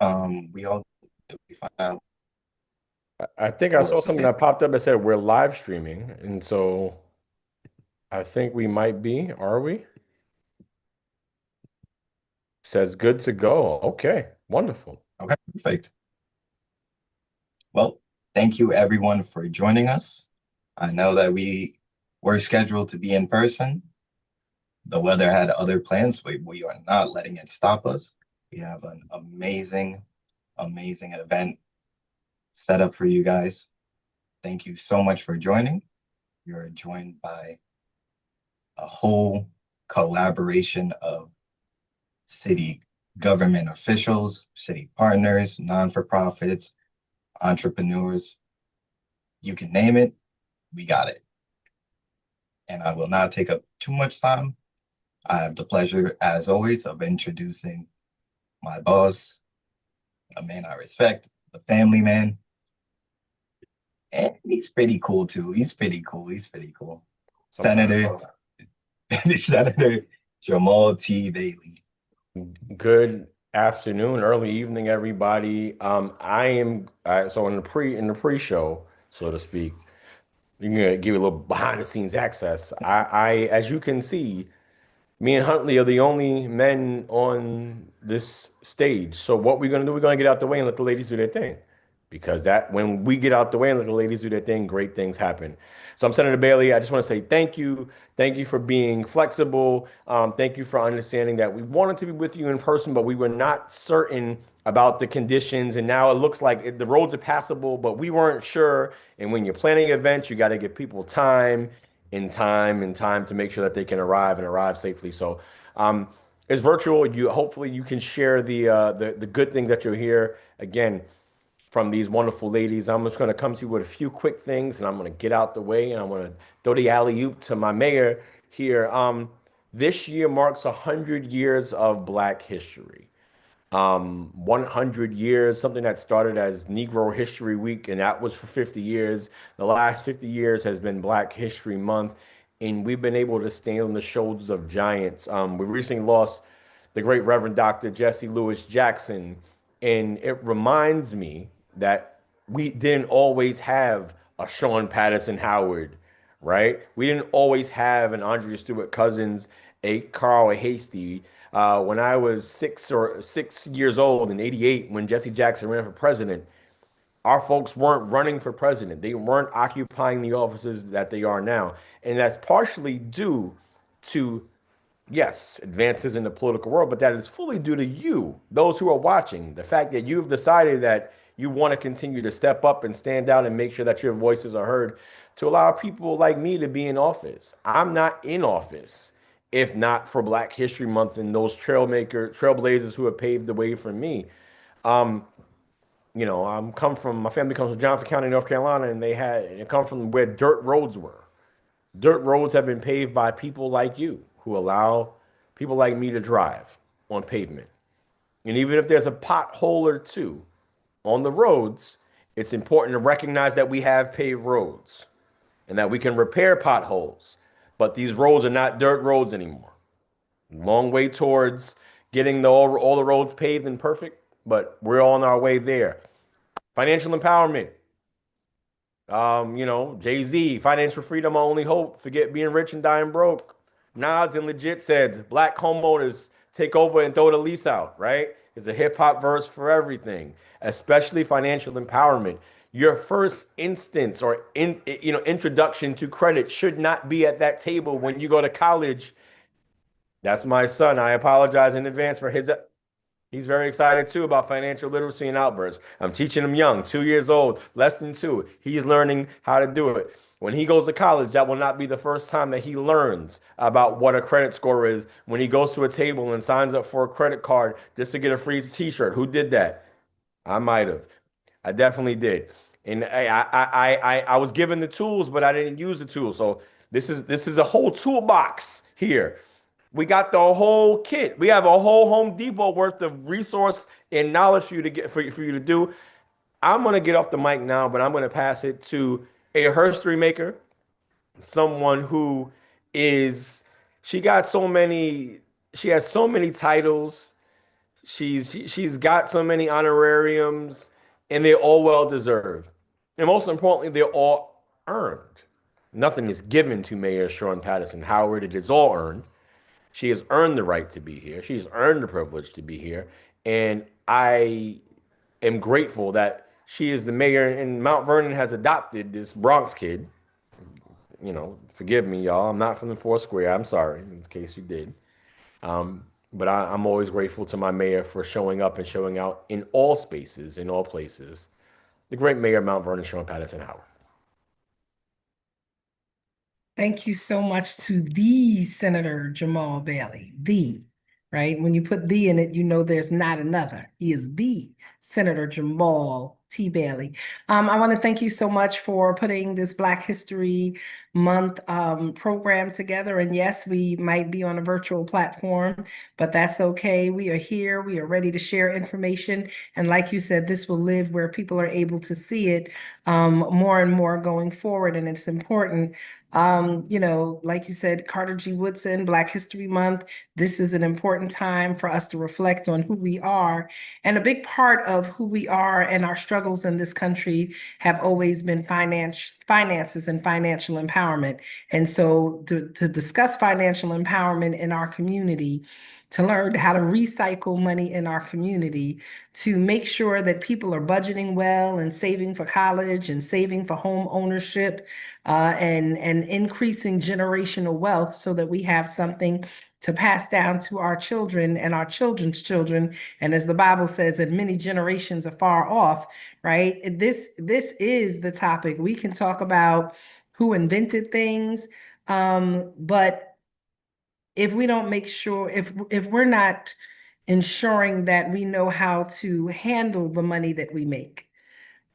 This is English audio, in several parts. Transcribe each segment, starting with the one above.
We all we find out I think I for saw something that popped up that said we're live streaming, and so I think we might be. Are we? Says good to go. Okay, wonderful. okay, perfect. Well, thank you everyone for joining us. I know that we were scheduled to be in person. The weather had other plans, but we are not letting it stop us. We have an amazing event set up for you guys. Thank you so much for joining. You're joined by a whole collaboration of city government officials, city partners, non-for-profits, entrepreneurs. You can name it, we got it. And I will not take up too much time. I have the pleasure, as always, of introducing my boss, a man I respect, the family man. And he's pretty cool too. He's pretty cool. He's pretty cool. Sometimes. Senator, Senator Jamal T. Bailey. Good afternoon, early evening, everybody. So in the pre-show, so to speak. You can give you a little behind the scenes access. As you can see, me and Huntley are the only men on this stage. So what we're gonna do, we're gonna get out the way and let the ladies do their thing. Because that when we get out the way and let the ladies do their thing, great things happen. So I'm Senator Bailey. I just want to say thank you. Thank you for being flexible. Thank you for understanding that we wanted to be with you in person, but we were not certain about the conditions. And now it looks like the roads are passable, but we weren't sure. And when you're planning events, you got to give people time to make sure that they can arrive and arrive safely. So it's virtual. You hopefully you can share the good thing that you're here again from these wonderful ladies. I'm just going to come to you with a few quick things, and I'm going to get out the way, and I'm going to throw the alley oop to my mayor here. This year marks 100 years of Black history. 100 years, something that started as Negro History Week, and that was for 50 years. The last 50 years has been Black History Month, and we've been able to stand on the shoulders of giants. We recently lost the great Reverend Dr. Jesse Lewis Jackson, and it reminds me that we didn't always have a Sean Patterson Howard, right? We didn't always have an Andrea Stewart Cousins, a Carl Hasty. When I was 6 years old in '88, when Jesse Jackson ran for president, our folks weren't running for president. They weren't occupying the offices that they are now. And that's partially due to, yes, advances in the political world, but that is fully due to you, those who are watching. The fact that you've decided that you want to continue to step up and stand out and make sure that your voices are heard to allow people like me to be in office. I'm not in office if not for Black History Month and those trailblazers who have paved the way for me. Um, my family comes from Johnson County, North Carolina, and it come from where dirt roads were. Dirt roads have been paved by people like you who allow people like me to drive on pavement. And even if there's a pothole or two on the roads, it's important to recognize that we have paved roads and that we can repair potholes. But these roads are not dirt roads anymore. Long way towards getting all the roads paved and perfect, but we're on our way there. Financial empowerment. Jay-Z, financial freedom, my only hope. Forget being rich and dying broke. Nas and Legit said, Black homeowners take over and throw the lease out, right? It's a hip hop verse for everything, especially financial empowerment. Your first instance or introduction to credit should not be at that table when you go to college. That's my son. I apologize in advance for his. He's very excited too about financial literacy and outbursts. I'm teaching him young, 2 years old, less than two. He's learning how to do it. When he goes to college, that will not be the first time that he learns about what a credit score is. When he goes to a table and signs up for a credit card just to get a free t-shirt. Who did that? I might have. I definitely did. And I was given the tools, but I didn't use the tools. So this is a whole toolbox here. We got the whole kit. We have a whole Home Depot worth of resource and knowledge for you to get for you to do. I'm gonna get off the mic now, but I'm gonna pass it to a history maker, someone who is she got so many, she has so many titles. She's got so many honorariums, and they're all well deserved. And most importantly, they're all earned. Nothing is given to Mayor Shawn Patterson Howard. It is all earned. She has earned the right to be here. She's earned the privilege to be here. And I am grateful that she is the mayor and Mount Vernon has adopted this Bronx kid. Forgive me, y'all. I'm not from the four square. I'm sorry, in case you did. But I'm always grateful to my mayor for showing up and showing out in all spaces, in all places. The great mayor of Mount Vernon, Shawn Patterson Howard. Thank you so much to the Senator Jamal Bailey. Right? When you put the in it, you know there's not another. He is the Senator Jamal T. Bailey. I want to thank you so much for putting this Black History Month program together. And yes, we might be on a virtual platform, but that's okay. We are here. We are ready to share information. And like you said, this will live where people are able to see it more and more going forward. And it's important. Like you said, Carter G. Woodson, Black History Month. This is an important time for us to reflect on who we are. And a big part of who we are and our struggles in this country have always been finances and financial empowerment. And so to discuss financial empowerment in our community, to learn how to recycle money in our community, to make sure that people are budgeting well and saving for college and saving for home ownership, and increasing generational wealth so that we have something to pass down to our children and our children's children. And as the Bible says, that many generations are far off, right? This is the topic. We can talk about who invented things, but if we don't make sure, if we're not ensuring that we know how to handle the money that we make,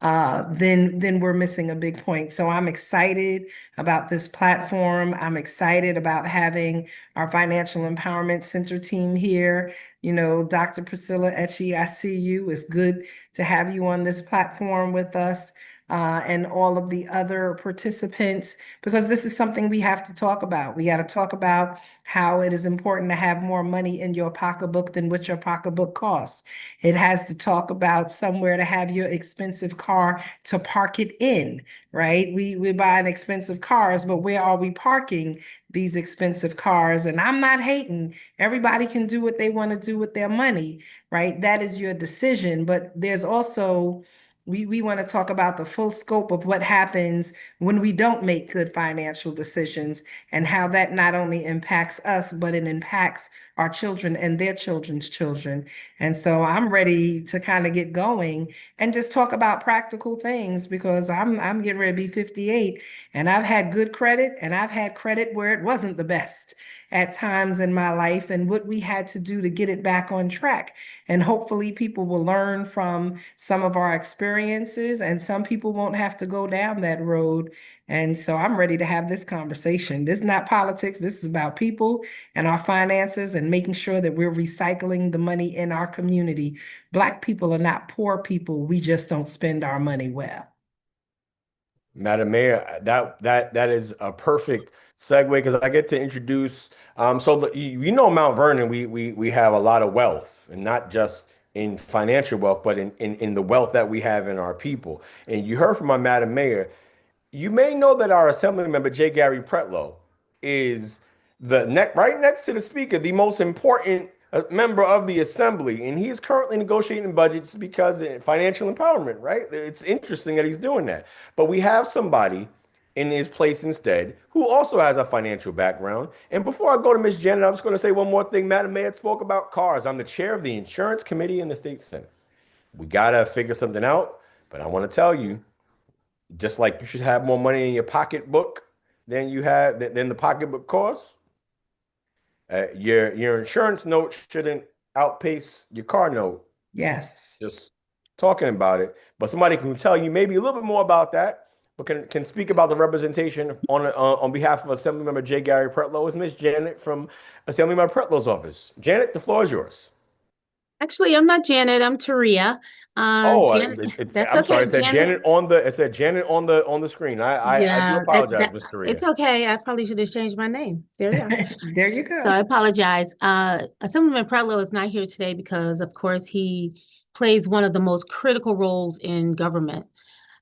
then we're missing a big point. So I'm excited about this platform. I'm excited about having our Financial Empowerment Center team here. Dr. Priscilla Etchi, I see you. It's good to have you on this platform with us. And all of the other participants, because this is something we have to talk about. We got to talk about how it is important to have more money in your pocketbook than what your pocketbook costs. It has to talk about somewhere to have your expensive car to park it in, right? We're buying expensive cars, but where are we parking these expensive cars? And I'm not hating. Everybody can do what they want to do with their money, right? That is your decision. But there's also we want to talk about the full scope of what happens when we don't make good financial decisions and how that not only impacts us, but it impacts our children and their children's children. And so I'm ready to kind of get going and just talk about practical things because I'm getting ready to be 58 and I've had good credit and I've had credit where it wasn't the best at times in my life and what we had to do to get it back on track. And hopefully people will learn from some of our experiences and some people won't have to go down that road. And so I'm ready to have this conversation. This is not politics. This is about people and our finances and making sure that we're recycling the money in our community. Black people are not poor people. We just don't spend our money well. Madam Mayor, that is a perfect segue because I get to introduce. Mount Vernon, we have a lot of wealth, and not just in financial wealth, but in the wealth that we have in our people. And you heard from my Madam Mayor. You may know that our Assembly member J. Gary Pretlow is right next to the Speaker, the most important member of the Assembly, and he is currently negotiating budgets because of financial empowerment. Right? It's interesting that he's doing that, but we have somebody in his place instead who also has a financial background. And before I go to Miss Janet, I'm just going to say one more thing. Madam Mayor spoke about cars. I'm the chair of the Insurance Committee in the State Senate. We gotta figure something out, but I want to tell you. Just like you should have more money in your pocketbook than the pocketbook costs. Your insurance note shouldn't outpace your car note. Yes. Just talking about it, but somebody can tell you maybe a little bit more about that, but can speak about the representation on behalf of Assemblymember J. Gary Pretlow is Miss Janet from Assemblymember Pretlow's office. Janet, the floor is yours. Actually, I'm not Janet. I'm Taria. Oh, Janet, it's that's I'm sorry. okay. It said Janet, Janet on the it said Janet on the screen. I do yeah, apologize, Miss it's Taria. okay. I probably should have changed my name. There we are. There you So go. I apologize. Assemblyman Pretlow is not here today because, of course, he plays one of the most critical roles in government.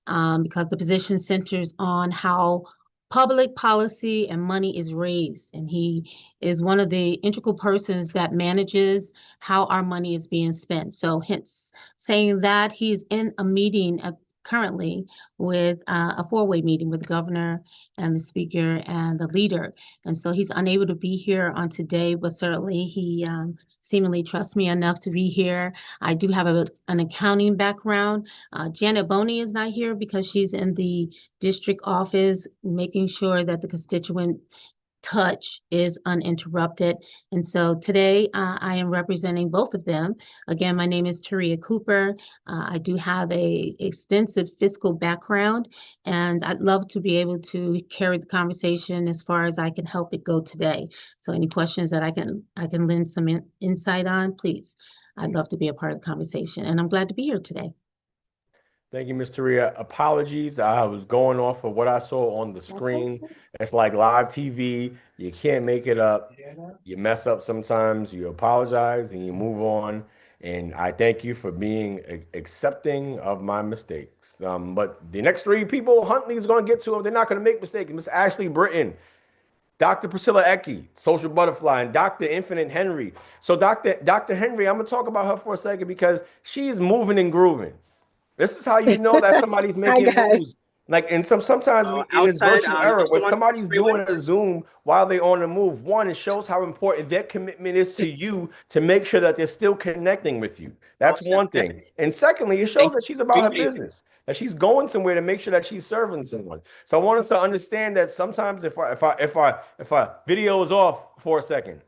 Because the position centers on how public policy and money is raised. And he is one of the integral persons that manages how our money is being spent. So, hence saying that he's in a meeting currently with a four-way meeting with the governor and the speaker and the leader. And so he's unable to be here on today, but certainly he seemingly trusts me enough to be here. I do have an accounting background. Janet Boney is not here because she's in the district office, making sure that the constituent touch is uninterrupted. And so today I am representing both of them. Again, my name is Taria Cooper. I do have a extensive fiscal background, and I'd love to be able to carry the conversation as far as I can help it go today. So any questions that I can lend some insight on, please. I'd love to be a part of the conversation, and I'm glad to be here today. Thank you, Miss Taria. Apologies. I was going off of what I saw on the screen. It's like live TV. You can't make it up. You mess up sometimes. You apologize and you move on. And I thank you for being accepting of my mistakes. But the next three people Huntley is going to get to, they're not going to make mistakes. Miss Ashley Britton, Dr. Priscilla Ecke, Social Butterfly, and Dr. Infinite Henry. So Dr. Henry, I'm going to talk about her for a second because she's moving and grooving. This is how you know that somebody's Hi making guys. moves. Like, and sometimes we in this Outside, virtual era, just the when one somebody's straight doing wind. a Zoom while they're on the move, one, it shows how important their commitment is to you to make sure that they're still connecting with you. That's Most one definitely. thing. And secondly, it shows Thank that you. she's about her Appreciate it. business, that she's going somewhere to make sure that she's serving someone. So I want us to understand that sometimes if our video is off for a second,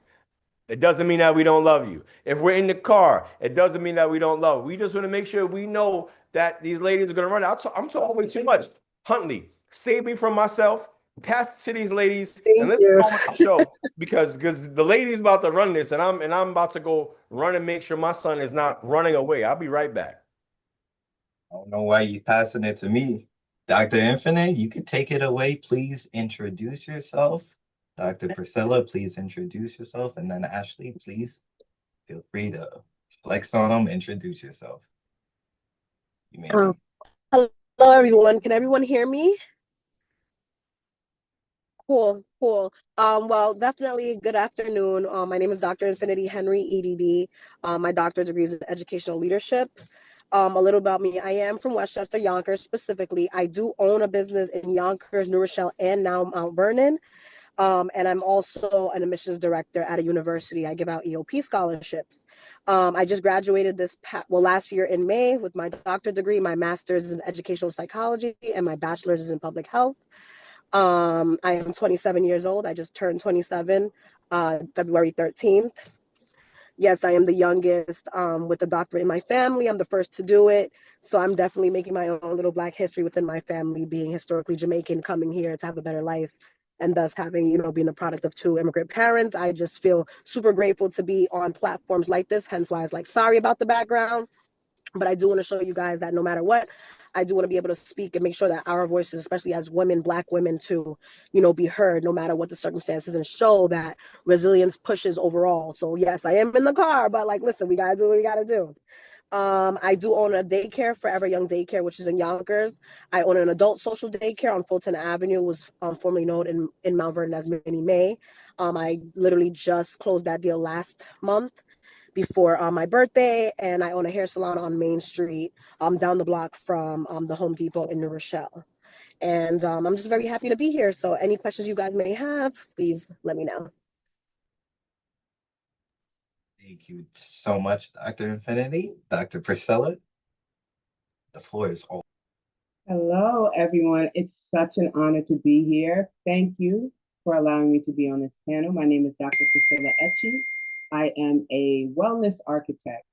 it doesn't mean that we don't love you. If we're in the car, it doesn't mean that we don't love. We just want to make sure we know that these ladies are going to run. I'm talking way too much. Huntley, save me from myself. Pass it to these ladies, and Thank let's you. go with the show because the ladies about to run this, and I'm about to go run and make sure my son is not running away. I'll be right back. I don't know why you passing it to me. Dr. Infinite, you can take it away. Please introduce yourself. Dr. Priscilla, please introduce yourself. And then Ashley, please feel free to flex on them, introduce yourself. You may Um, be. Hello, everyone. Can everyone hear me? Cool, cool. Well, definitely good afternoon. My name is Dr. Infinity Henry, EDD. My doctorate degree is in educational leadership. A little about me. I am from Westchester, Yonkers specifically. I do own a business in Yonkers, New Rochelle, and now Mount Vernon. And I'm also an admissions director at a university. I give out EOP scholarships. I just graduated last year in May with my doctorate degree. My master's is in educational psychology and my bachelor's is in public health. I am 27 years old. I just turned 27, February 13th. Yes, I am the youngest with a doctorate in my family. I'm the first to do it. So I'm definitely making my own little Black history within my family, being historically Jamaican, coming here to have a better life. And thus having, being the product of two immigrant parents. I just feel super grateful to be on platforms like this. Hence why I was like, sorry about the background. But I do want to show you guys that no matter what, I do want to be able to speak and make sure that our voices, especially as women, Black women, to, be heard no matter what the circumstances and show that resilience pushes overall. So yes, I am in the car, but like, listen, we got to do what we got to do. I do own a daycare, Forever Young Daycare, which is in Yonkers. I own an adult social daycare on Fulton Avenue, was formerly known in Mount Vernon as Minnie May. I literally just closed that deal last month before my birthday, and I own a hair salon on Main Street, down the block from the Home Depot in New Rochelle. And I'm just very happy to be here. So any questions you guys may have, please let me know. Thank you so much, Dr. Infinity. Dr. Priscilla, the floor is all. Hello, everyone. It's such an honor to be here. Thank you for allowing me to be on this panel. My name is Dr. Priscilla Ecke. I am a wellness architect.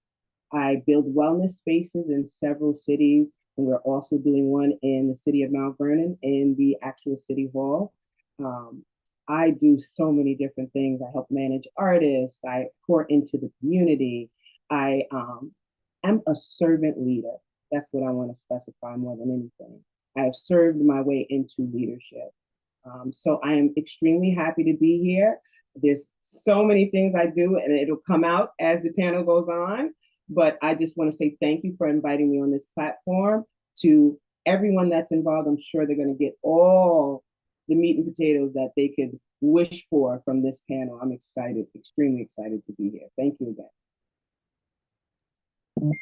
I build wellness spaces in several cities, and we're also doing one in the city of Mount Vernon in the actual city hall. I do so many different things. I help manage artists. I pour into the community. I am a servant leader. That's what I want to specify more than anything. I have served my way into leadership. So I am extremely happy to be here. There's so many things I do, and it'll come out as the panel goes on. But I just want to say thank you for inviting me on this platform. To everyone that's involved, I'm sure they're going to get all the meat and potatoes that they could wish for from this panel. I'm excited, extremely excited to be here. Thank you again.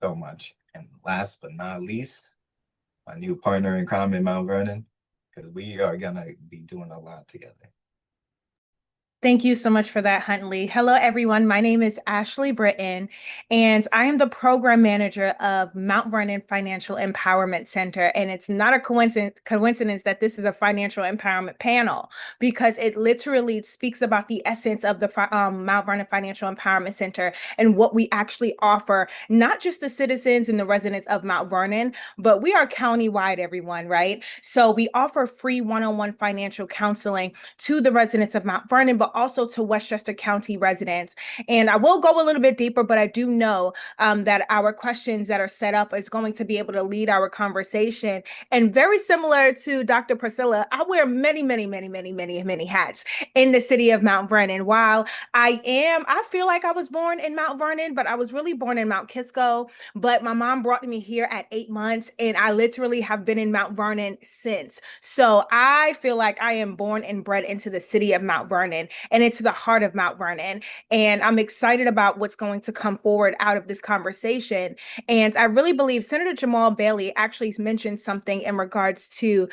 So much. And last but not least, my new partner in crime in Mount Vernon, because we are gonna be doing a lot together. Thank you so much for that, Huntley. Hello, everyone. My name is Ashley Britton, and I am the program manager of Mount Vernon Financial Empowerment Center. And it's not a coincidence that this is a financial empowerment panel, because it literally speaks about the essence of the Mount Vernon Financial Empowerment Center and what we actually offer, not just the citizens and the residents of Mount Vernon, but we are countywide, everyone, right? So we offer free one-on-one financial counseling to the residents of Mount Vernon, but also to Westchester County residents. And I will go a little bit deeper, but I do know that our questions that are set up is going to be able to lead our conversation. And very similar to Dr. Priscilla, I wear many, many, many, many, many, many hats in the city of Mount Vernon. While I feel like I was born in Mount Vernon, but I was really born in Mount Kisco. But my mom brought me here at 8 months, and I literally have been in Mount Vernon since. So I feel like I am born and bred into the city of Mount Vernon and into the heart of Mount Vernon. And I'm excited about what's going to come forward out of this conversation. And I really believe Senator Jamal Bailey actually mentioned something in regards to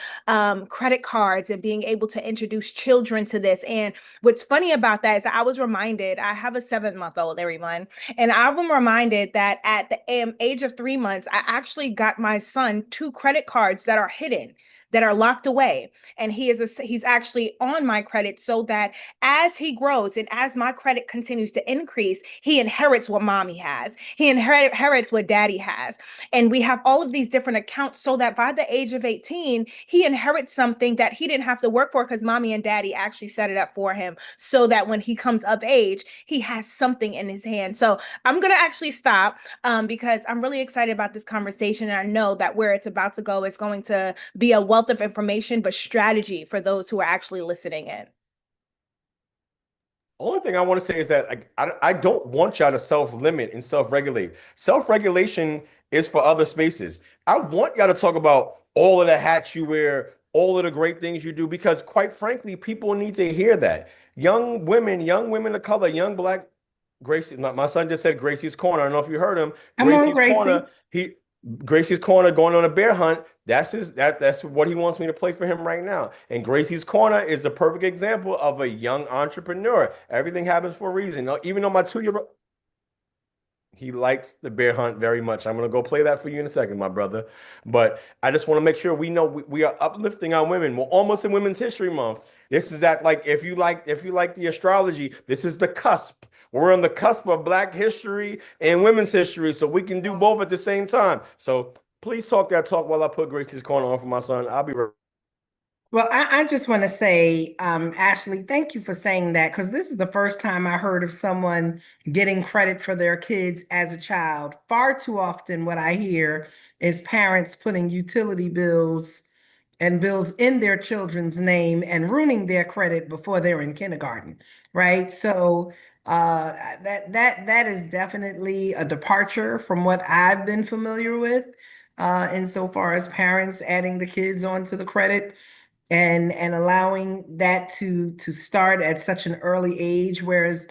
credit cards and being able to introduce children to this. And what's funny about that is that I was reminded, I have a 7-month-old, everyone, and I've been reminded that at the age of 3 months, I actually got my son 2 credit cards that are hidden, that are locked away. And he's actually on my credit, so that as he grows and as my credit continues to increase, he inherits what mommy has. He inherits what daddy has. And we have all of these different accounts, so that by the age of 18, he inherits something that he didn't have to work for, because mommy and daddy actually set it up for him, so that when he comes of age, he has something in his hand. So I'm going to actually stop because I'm really excited about this conversation. And I know that where it's about to go is going to be a wealth of information, but strategy for those who are actually listening in. Only thing I want to say is that I don't want y'all to self-limit and self-regulate. Self-regulation is for other spaces. I want y'all to talk about all of the hats you wear, all of the great things you do, because quite frankly, people need to hear that. Young women of color, young black Gracie, my son just said Gracie's Corner. I don't know if you heard him. Come on, Gracie's Gracie. Corner. Gracie's Corner going on a bear hunt. That's what he wants me to play for him right now. And Gracie's Corner is a perfect example of a young entrepreneur. Everything happens for a reason. Even though my 2-year-old, he likes the bear hunt very much. I'm going to go play that for you in a second, my brother. But I just want to make sure we know we are uplifting our women. We're almost in Women's History Month. This is that, like, if you like the astrology, this is the cusp. We're on the cusp of Black history and women's history, so we can do both at the same time. So please talk that talk while I put Gracie's Corner on for my son. I'll be right. Well, I just want to say, Ashley, thank you for saying that, because this is the first time I heard of someone getting credit for their kids as a child. Far too often, what I hear is parents putting utility bills and bills in their children's name and ruining their credit before they're in kindergarten, right? So that is definitely a departure from what I've been familiar with, insofar as parents adding the kids onto the credit and allowing that to start at such an early age, whereas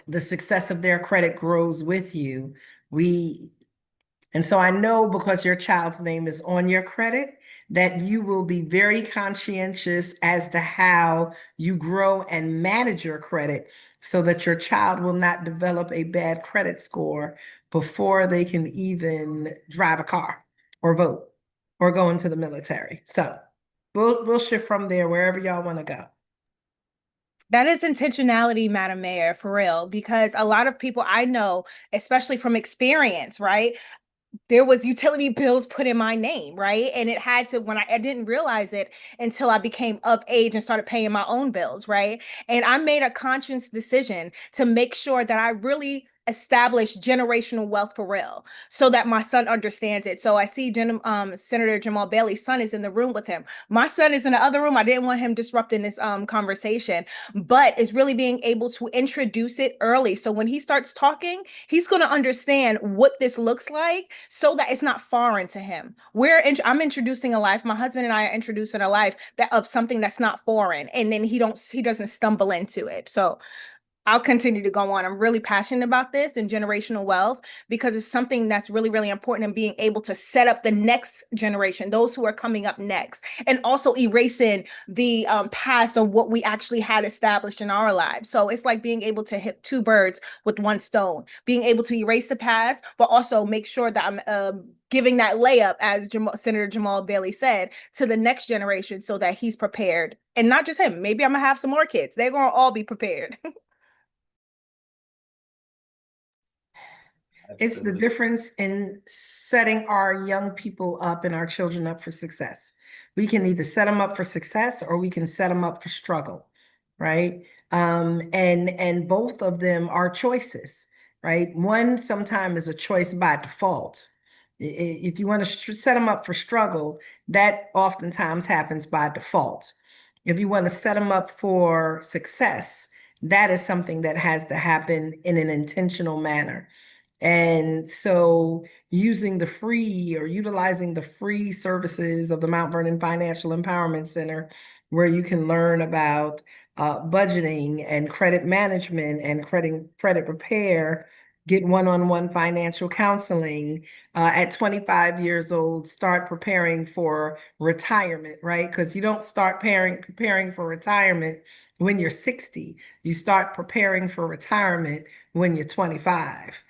the success of their credit grows with you. And so I know, because your child's name is on your credit, that you will be very conscientious as to how you grow and manage your credit, so that your child will not develop a bad credit score before they can even drive a car or vote or go into the military. So we'll shift from there wherever y'all want to go. That is intentionality, Madam Mayor, for real, because a lot of people I know, especially from experience, right? There was utility bills put in my name, right? And it had to, when I didn't realize it until I became of age and started paying my own bills, right? And I made a conscious decision to make sure that I really establish generational wealth for real so that my son understands it. So I see Senator Jamal Bailey's son is in the room with him. My son is in the other room. I didn't want him disrupting this conversation, but it's really being able to introduce it early. So when he starts talking, he's going to understand what this looks like so that it's not foreign to him. I'm introducing a life. My husband and I are introducing a life that of something that's not foreign. And then he doesn't stumble into it. So I'll continue to go on. I'm really passionate about this and generational wealth because it's something that's really, really important in being able to set up the next generation, those who are coming up next, and also erasing the past of what we actually had established in our lives. So it's like being able to hit two birds with one stone, being able to erase the past, but also make sure that I'm giving that layup, as Senator Jamal Bailey said, to the next generation so that he's prepared. And not just him. Maybe I'm going to have some more kids. They're going to all be prepared. It's the Absolutely. difference in setting our young people up and our children up for success. We can either set them up for success or we can set them up for struggle, right? And both of them are choices, right? One sometimes is a choice by default. If you want to set them up for struggle, that oftentimes happens by default. If you want to set them up for success, that is something that has to happen in an intentional manner. And so using the free or utilizing the free services of the Mount Vernon Financial Empowerment Center, where you can learn about budgeting and credit management and credit repair, get one-on-one financial counseling at 25 years old, start preparing for retirement, right? Because you don't start preparing for retirement when you're 60. You start preparing for retirement when you're 25.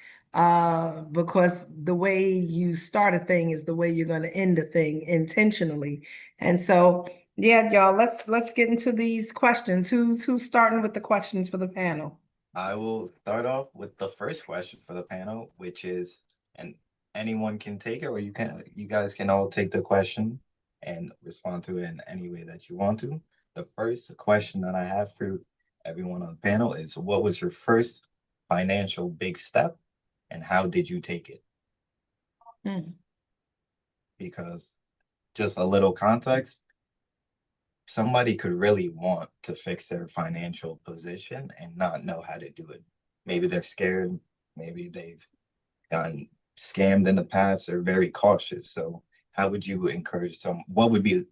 Because the way you start a thing is the way you're going to end a thing intentionally. And so, yeah, y'all, let's get into these questions. Who's starting with the questions for the panel? I will start off with the first question for the panel, which is, and anyone can take it, or you guys can all take the question and respond to it in any way that you want to. The first question that I have for everyone on the panel is, what was your first financial big step and how did you take it? Because just a little context, somebody could really want to fix their financial position and not know how to do it. Maybe they're scared, maybe they've gotten scammed in the past, they're very cautious. So how would you encourage some, what would be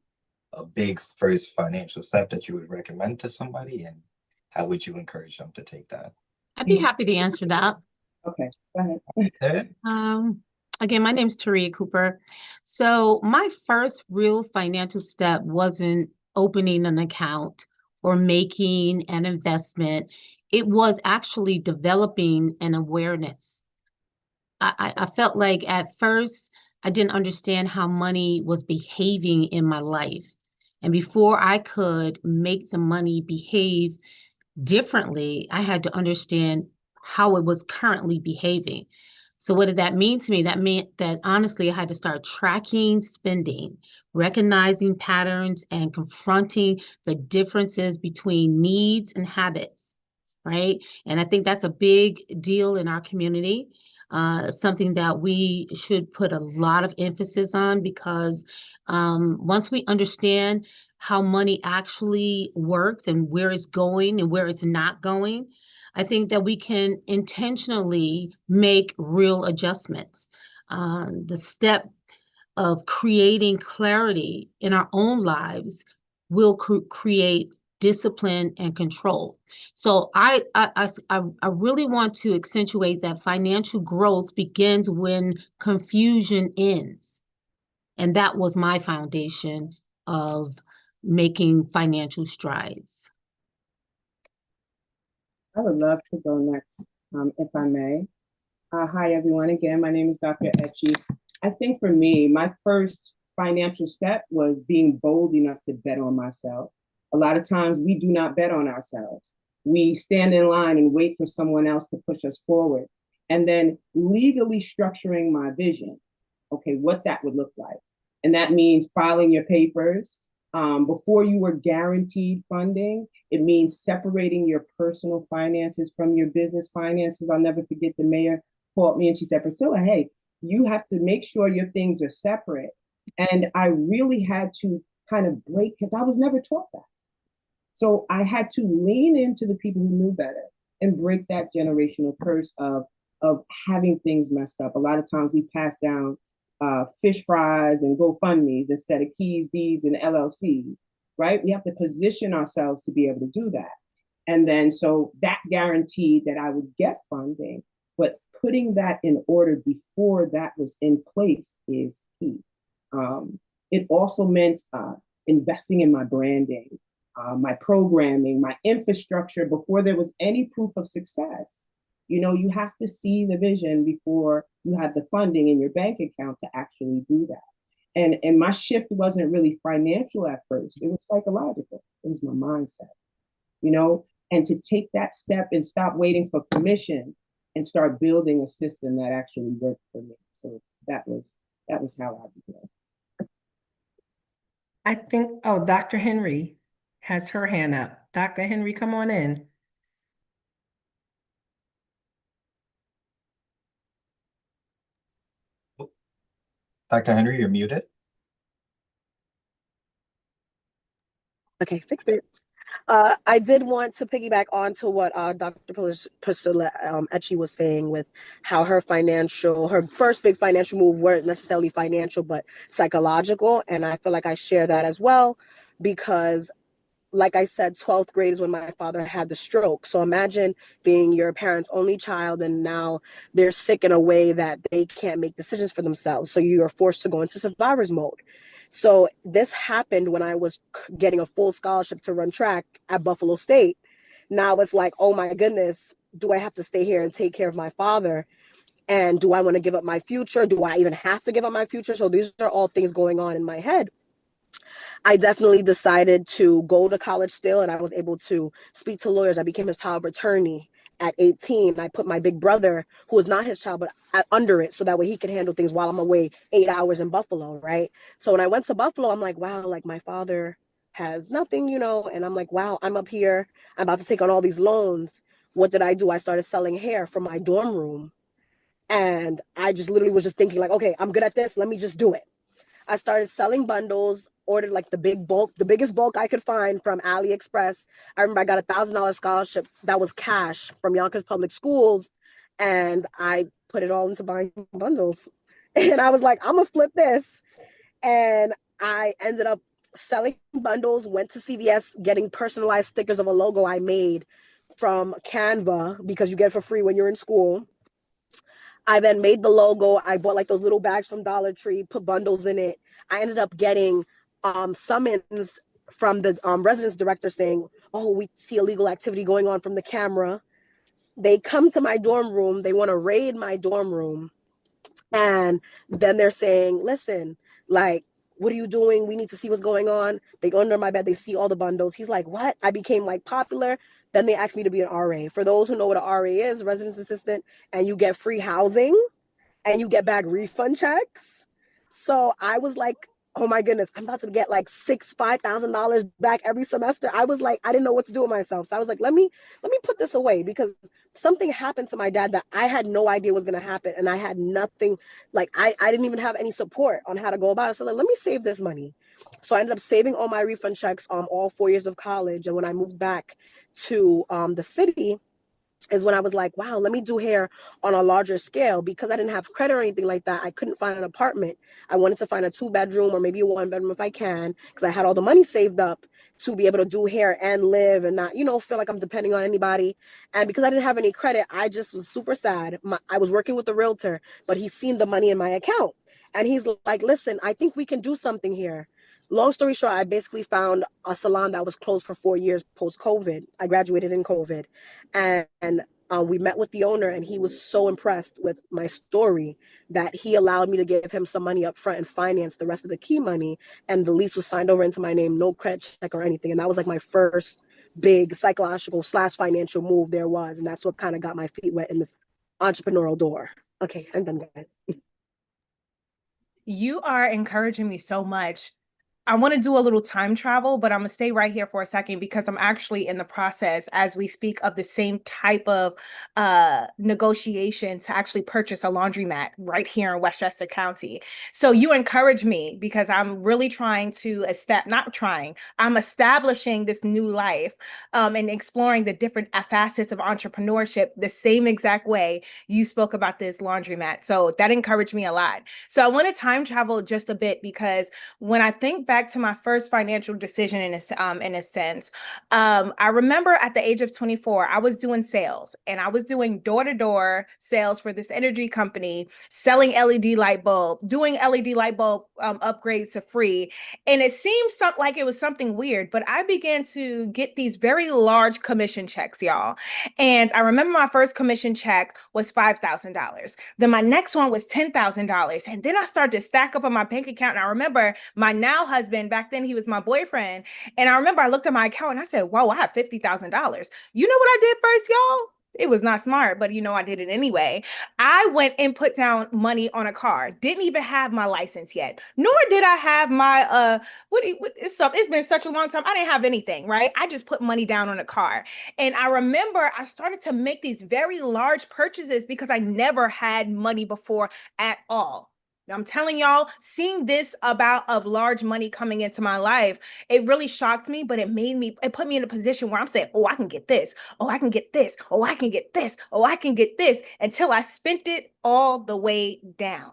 a big first financial step that you would recommend to somebody, and how would you encourage them to take that? I'd be happy to answer that. Okay, go ahead. Okay. Again, my name's Taria Cooper. So my first real financial step wasn't opening an account or making an investment. It was actually developing an awareness. I felt like at first I didn't understand how money was behaving in my life. And before I could make the money behave differently, I had to understand how it was currently behaving. So what did that mean to me? That meant that honestly, I had to start tracking spending, recognizing patterns, and confronting the differences between needs and habits, right? And I think that's a big deal in our community, something that we should put a lot of emphasis on because once we understand how money actually works and where it's going and where it's not going, I think that we can intentionally make real adjustments. The step of creating clarity in our own lives will create discipline and control. So I really want to accentuate that financial growth begins when confusion ends. And that was my foundation of making financial strides. I would love to go next, if I may. Hi, everyone. Again, my name is Dr. Etchi. I think for me, my first financial step was being bold enough to bet on myself. A lot of times we do not bet on ourselves. We stand in line and wait for someone else to push us forward. And then legally structuring my vision, okay, what that would look like. And that means filing your papers, Before you were guaranteed funding, it means separating your personal finances from your business finances. I'll never forget the mayor called me and she said, Priscilla, hey, you have to make sure your things are separate. And I really had to kind of break, because I was never taught that. So I had to lean into the people who knew better and break that generational curse of having things messed up. A lot of times we pass down fish fries and GoFundMe's instead of keys, deeds, and LLCs, right? We have to position ourselves to be able to do that. And then so that guaranteed that I would get funding, but putting that in order before that was in place is key. It also meant investing in my branding, my programming, my infrastructure before there was any proof of success. You know, you have to see the vision before you have the funding in your bank account to actually do that. And my shift wasn't really financial at first. It was psychological. It was my mindset, you know, and to take that step and stop waiting for permission and start building a system that actually worked for me. So that was how I began. I think, oh, Dr. Henry has her hand up. Dr. Henry, come on in. Dr. Henry, you're muted. Okay, fixed it. I did want to piggyback on to what Dr. Priscilla Etchi was saying with how her first big financial move weren't necessarily financial, but psychological. And I feel like I share that as well because, like I said, 12th grade is when my father had the stroke. So imagine being your parents' only child and now they're sick in a way that they can't make decisions for themselves. So you are forced to go into survivor's mode. So this happened when I was getting a full scholarship to run track at Buffalo State. Now it's like, oh my goodness, do I have to stay here and take care of my father? And do I want to give up my future? Do I even have to give up my future? So these are all things going on in my head. I definitely decided to go to college still, and I was able to speak to lawyers. I became his power of attorney at 18. I put my big brother, who was not his child, but under it, so that way he could handle things while I'm away 8 hours in Buffalo, right? So when I went to Buffalo, I'm like, wow, like my father has nothing, you know, and I'm like, wow, I'm up here. I'm about to take on all these loans. What did I do? I started selling hair from my dorm room. And I just literally was just thinking like, okay, I'm good at this. Let me just do it. I started selling bundles, ordered like the biggest bulk I could find from AliExpress. I remember I got $1,000 scholarship that was cash from Yonkers Public Schools, and I put it all into buying bundles. And I was like, I'm gonna flip this. And I ended up selling bundles, went to CVS, getting personalized stickers of a logo I made from Canva because you get it for free when you're in school. I then made the logo. I bought like those little bags from Dollar Tree, put bundles in it. I ended up getting summons from the residence director saying, oh, we see illegal activity going on from the camera. They come to my dorm room. They want to raid my dorm room. And then they're saying, listen, like, what are you doing? We need to see what's going on. They go under my bed. They see all the bundles. He's like, what? I became like popular. Then they asked me to be an RA. For those who know what an RA is, residence assistant, and you get free housing and you get back refund checks. So I was like, oh my goodness, I'm about to get like $5,000 back every semester. I was like, I didn't know what to do with myself. So I was like, let me put this away because something happened to my dad that I had no idea was going to happen. And I had nothing, like I didn't even have any support on how to go about it. So like, let me save this money. So I ended up saving all my refund checks all 4 years of college. And when I moved back to the city, is when I was like, wow, let me do hair on a larger scale because I didn't have credit or anything like that. I couldn't find an apartment. I wanted to find a 2-bedroom or maybe a 1-bedroom if I can, because I had all the money saved up to be able to do hair and live and not, feel like I'm depending on anybody. And because I didn't have any credit, I just was super sad. I was working with a realtor, but he's seen the money in my account. And he's like, listen, I think we can do something here. Long story short, I basically found a salon that was closed for 4 years post-COVID. I graduated in COVID. And we met with the owner, and he was so impressed with my story that he allowed me to give him some money up front and finance the rest of the key money. And the lease was signed over into my name, no credit check or anything. And that was like my first big psychological / financial move there was. And that's what kind of got my feet wet in this entrepreneurial door. Okay, I'm done, guys. You are encouraging me so much. I want to do a little time travel, but I'm gonna stay right here for a second because I'm actually in the process as we speak of the same type of negotiation to actually purchase a laundromat right here in Westchester County. So you encourage me because I'm really trying to not trying, I'm establishing this new life and exploring the different facets of entrepreneurship the same exact way you spoke about this laundromat. So that encouraged me a lot. So I want to time travel just a bit because when I think back to my first financial decision in a sense, I remember at the age of 24, I was doing sales and I was doing door-to-door sales for this energy company, selling LED light bulb, doing LED light bulb upgrades to free. And it seemed like it was something weird, but I began to get these very large commission checks, y'all. And I remember my first commission check was $5,000. Then my next one was $10,000. And then I started to stack up on my bank account. And I remember my now husband, back then he was my boyfriend. And I remember I looked at my account and I said, whoa, I have $50,000. You know what I did first, y'all? It was not smart, but I did it anyway. I went and put down money on a car. Didn't even have my license yet, nor did I have my it's been such a long time. I didn't have anything, right? I just put money down on a car. And I remember I started to make these very large purchases because I never had money before at all. I'm telling y'all, seeing this about of large money coming into my life, it really shocked me, but it put me in a position where I'm saying, oh, I can get this. Oh, I can get this. Oh, I can get this. Oh, I can get this until I spent it all the way down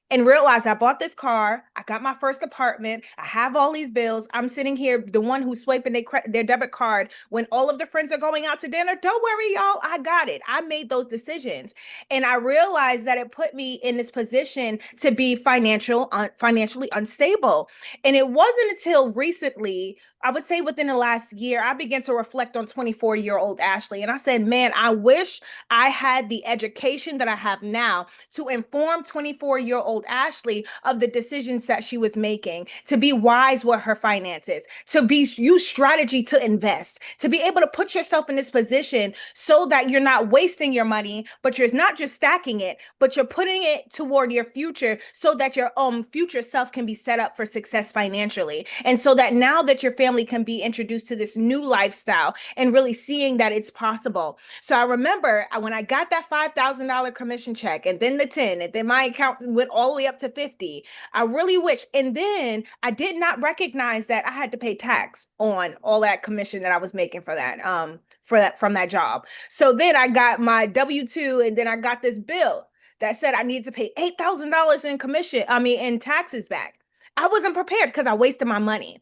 and realized I bought this car. I got my first apartment. I have all these bills. I'm sitting here, the one who's swiping their debit card when all of the friends are going out to dinner. Don't worry, y'all. I got it. I made those decisions. And I realized that it put me in this position to be financially unstable. And it wasn't until recently, I would say within the last year, I began to reflect on 24-year-old Ashley. And I said, man, I wish I had the education that I have now to inform 24-year-old Ashley of the decisions that she was making, to be wise with her finances, to use strategy to invest, to be able to put yourself in this position so that you're not wasting your money, but you're not just stacking it, but you're putting it toward your future so that your future self can be set up for success financially. And so that now that your family can be introduced to this new lifestyle and really seeing that it's possible. So I remember when I got that $5,000 commission check and then the 10, and then my account went all the way up to 50. I really wish. And then I did not recognize that I had to pay tax on all that commission that I was making from that job. So then I got my W-2 and then I got this bill that said I needed to pay $8,000 in taxes back. I wasn't prepared because I wasted my money.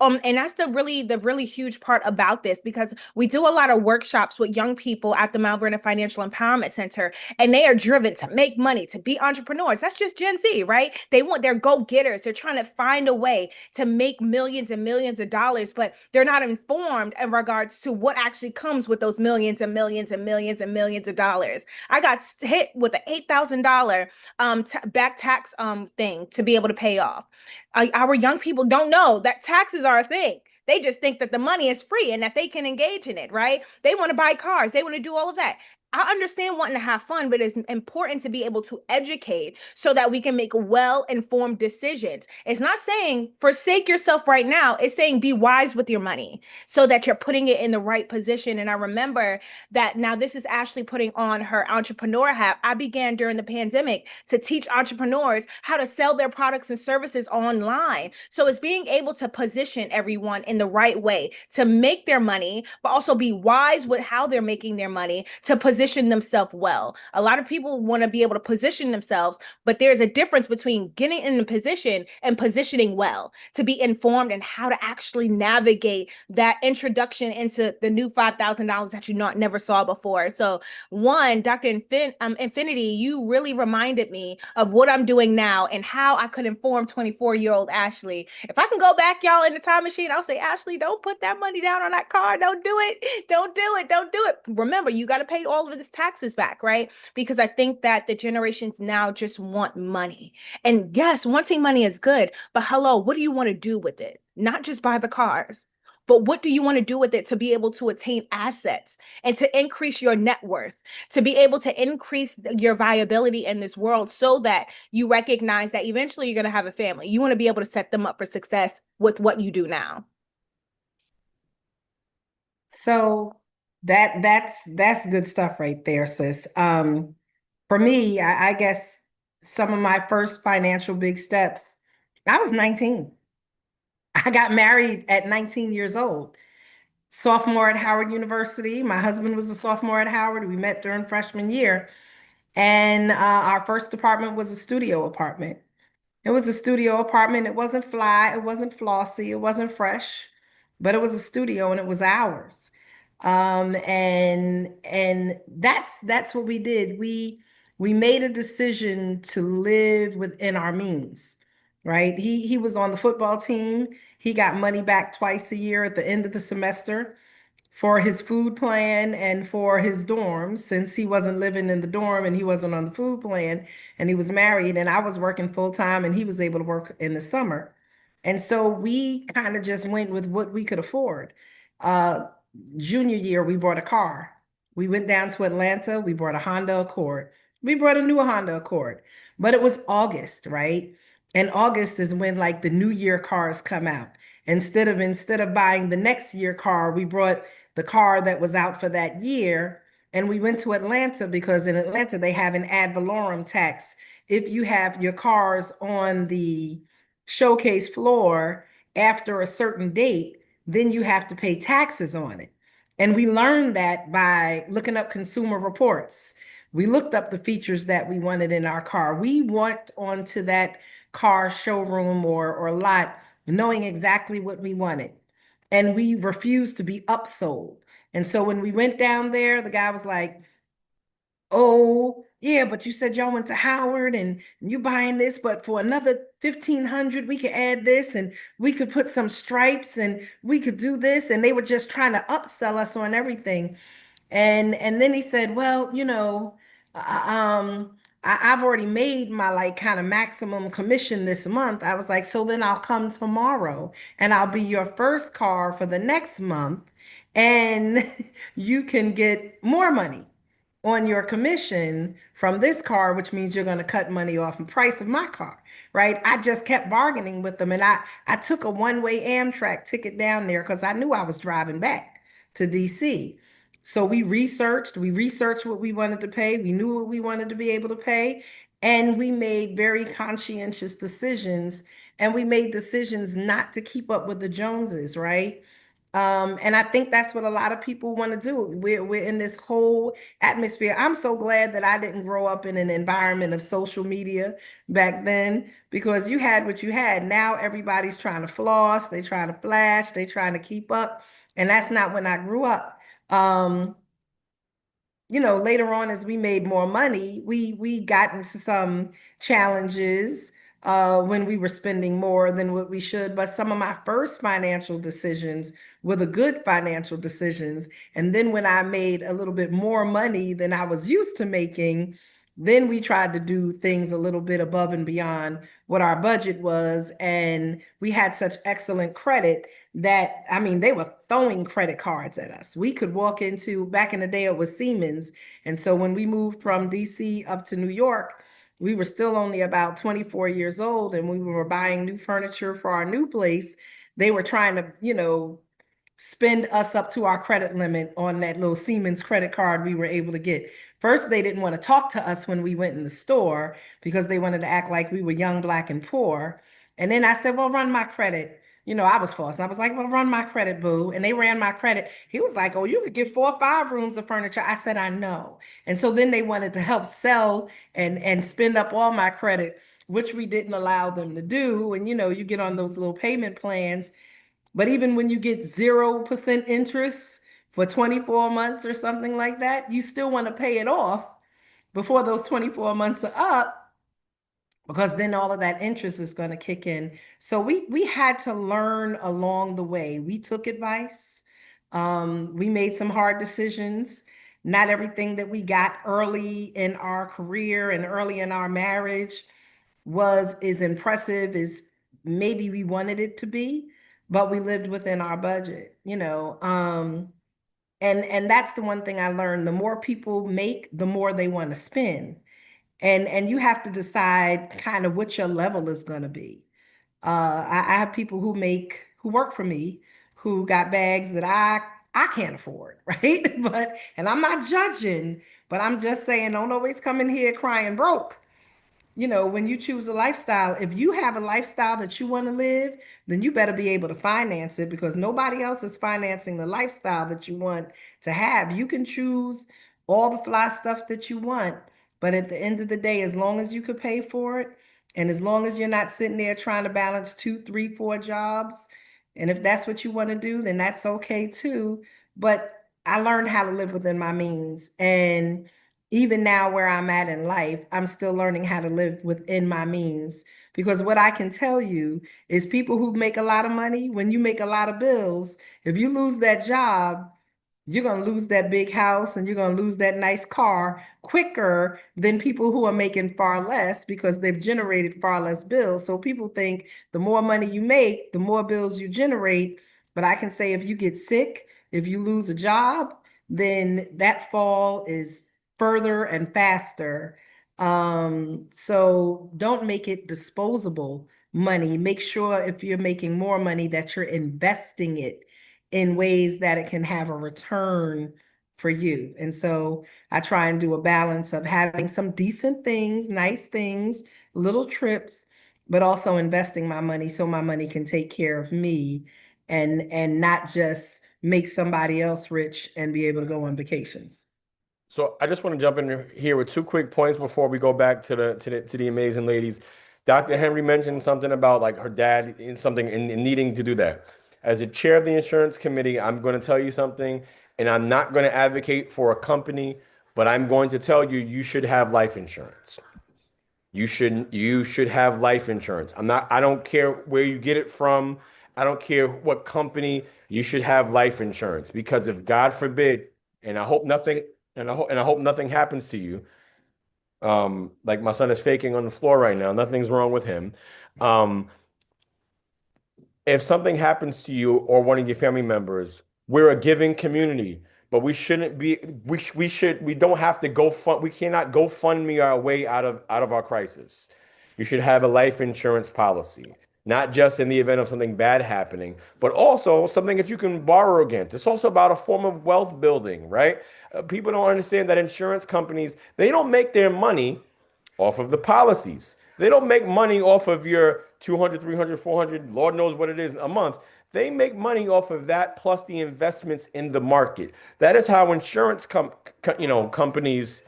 And that's the really huge part about this, because we do a lot of workshops with young people at the Mount Vernon Financial Empowerment Center, and they are driven to make money, to be entrepreneurs. That's just Gen Z, right? They're go-getters. They're trying to find a way to make millions and millions of dollars, but they're not informed in regards to what actually comes with those millions and millions and millions and millions of dollars. I got hit with an $8,000 back tax thing to be able to pay off. Our young people don't know that taxes are a thing. They just think that the money is free and that they can engage in it, right? They want to buy cars. They want to do all of that. I understand wanting to have fun, but it's important to be able to educate so that we can make well-informed decisions. It's not saying forsake yourself right now. It's saying be wise with your money so that you're putting it in the right position. And I remember that now this is Ashley putting on her entrepreneur hat. I began during the pandemic to teach entrepreneurs how to sell their products and services online. So it's being able to position everyone in the right way to make their money, but also be wise with how they're making their money to position themselves well. A lot of people want to be able to position themselves, but there's a difference between getting in the position and positioning well, to be informed and how to actually navigate that introduction into the new $5,000 that you never saw before. So Dr. Infinity, you really reminded me of what I'm doing now and how I could inform 24-year-old Ashley. If I can go back, y'all, in the time machine, I'll say, Ashley, don't put that money down on that car. Don't do it. Don't do it. Don't do it. Remember, you got to pay all of this taxes back, right? Because I think that the generations now just want money. And yes, wanting money is good, but hello, what do you want to do with it? Not just buy the cars. but what do you want to do with it to be able to attain assets and to increase your net worth, to be able to increase your viability in this world so that you recognize that eventually you're going to have a family. You want to be able to set them up for success with what you do now. So that's good stuff right there, sis. For me, I guess some of my first financial big steps, I was 19. I got married at 19 years old. Sophomore at Howard University. My husband was a sophomore at Howard. We met during freshman year. And our first apartment was a studio apartment. It was a studio apartment. It wasn't fly, it wasn't flossy, it wasn't fresh, but it was a studio and it was ours. And that's what we did. We made a decision to live within our means, right? He was on the football team. He got money back twice a year at the end of the semester for his food plan and for his dorms, since he wasn't living in the dorm and he wasn't on the food plan and he was married and I was working full time and he was able to work in the summer. And so we kind of just went with what we could afford. Uh, Junior year, we bought a car. We went down to Atlanta. We bought a Honda Accord. We bought a new Honda Accord, but it was August, right? And August is when like the new year cars come out. Instead of buying the next year car, we brought the car that was out for that year. And we went to Atlanta because in Atlanta they have an ad valorem tax. If you have your cars on the showcase floor after a certain date, then you have to pay taxes on it. And we learned that by looking up consumer reports. We looked up the features that we wanted in our car. We walked onto that car showroom or lot knowing exactly what we wanted. And we refused to be upsold. And so when we went down there, the guy was like, oh, yeah, but you said y'all went to Howard and you buying this, but for another 1,500, we could add this and we could put some stripes and we could do this. And they were just trying to upsell us on everything. And then he said, well, I've already made my like kind of maximum commission this month. I was like, so then I'll come tomorrow and I'll be your first car for the next month and you can get more money on your commission from this car, which means you're going to cut money off the price of my car, right? I just kept bargaining with them and I took a one-way Amtrak ticket down there because I knew I was driving back to DC. So we researched what we wanted to pay. We knew what we wanted to be able to pay. And we made very conscientious decisions. And we made decisions not to keep up with the Joneses, right? And I think that's what a lot of people want to do. We're in this whole atmosphere. I'm so glad that I didn't grow up in an environment of social media back then because you had what you had. Now everybody's trying to floss, they trying to flash, they trying to keep up. And that's not when I grew up. Um, Later on as we made more money, we got into some challenges when we were spending more than what we should. But some of my first financial decisions were the good financial decisions. And then when I made a little bit more money than I was used to making, then we tried to do things a little bit above and beyond what our budget was. And we had such excellent credit that, I mean, they were throwing credit cards at us. We could walk into, back in the day, it was Siemens. And so when we moved from DC up to New York, we were still only about 24 years old. And we were buying new furniture for our new place. They were trying to, spend us up to our credit limit on that little Siemens credit card we were able to get. First, they didn't want to talk to us when we went in the store because they wanted to act like we were young, black, and poor. And then I said, well, run my credit. I was false. And I was like, well, run my credit, boo. And they ran my credit. He was like, oh, you could get 4 or 5 rooms of furniture. I said, I know. And so then they wanted to help sell and spend up all my credit, which we didn't allow them to do. And you get on those little payment plans. But even when you get 0% interest for 24 months or something like that, you still want to pay it off before those 24 months are up, because then all of that interest is going to kick in. So we had to learn along the way. We took advice. We made some hard decisions. Not everything that we got early in our career and early in our marriage was as impressive as maybe we wanted it to be. but we lived within our budget, and that's the one thing I learned. The more people make, the more they want to spend. And you have to decide kind of what your level is going to be. I have people who work for me who got bags that I can't afford, right? And I'm not judging, but I'm just saying, don't always come in here crying broke. When you choose a lifestyle, if you have a lifestyle that you want to live, then you better be able to finance it, because nobody else is financing the lifestyle that you want to have. You can choose all the fly stuff that you want, but at the end of the day, as long as you could pay for it, and as long as you're not sitting there trying to balance two, three, four jobs, and if that's what you want to do, then that's okay too. But I learned how to live within my means. And even now where I'm at in life, I'm still learning how to live within my means. Because what I can tell you is people who make a lot of money, when you make a lot of bills, if you lose that job, you're going to lose that big house and you're going to lose that nice car quicker than people who are making far less, because they've generated far less bills. So people think the more money you make, the more bills you generate. But I can say if you get sick, if you lose a job, then that fall is further and faster. So don't make it disposable money. Make sure if you're making more money that you're investing it in ways that it can have a return for you. And so I try and do a balance of having some decent things, nice things, little trips, but also investing my money so my money can take care of me and not just make somebody else rich and be able to go on vacations. So I just want to jump in here with two quick points before we go back to the amazing ladies. Dr. Henry mentioned something about like her dad in something in needing to do that. As a chair of the insurance committee, I'm going to tell you something, and I'm not going to advocate for a company, but I'm going to tell you you should have life insurance. You should have life insurance. I don't care where you get it from. I don't care what company. You should have life insurance, because if God forbid, and I hope nothing and I hope nothing happens to you. Like my son is faking on the floor right now. Nothing's wrong with him. Um, if something happens to you or one of your family members, we're a giving community, but we shouldn't be. We don't have to go fund. We cannot go fund me our way out of our crisis. You should have a life insurance policy, not just in the event of something bad happening, but also something that you can borrow against. It's also about a form of wealth building, right? People don't understand that insurance companies, they don't make their money off of the policies. They don't make money off of your 200, 300, 400, Lord knows what it is a month. They make money off of that plus the investments in the market. That is how insurance companies,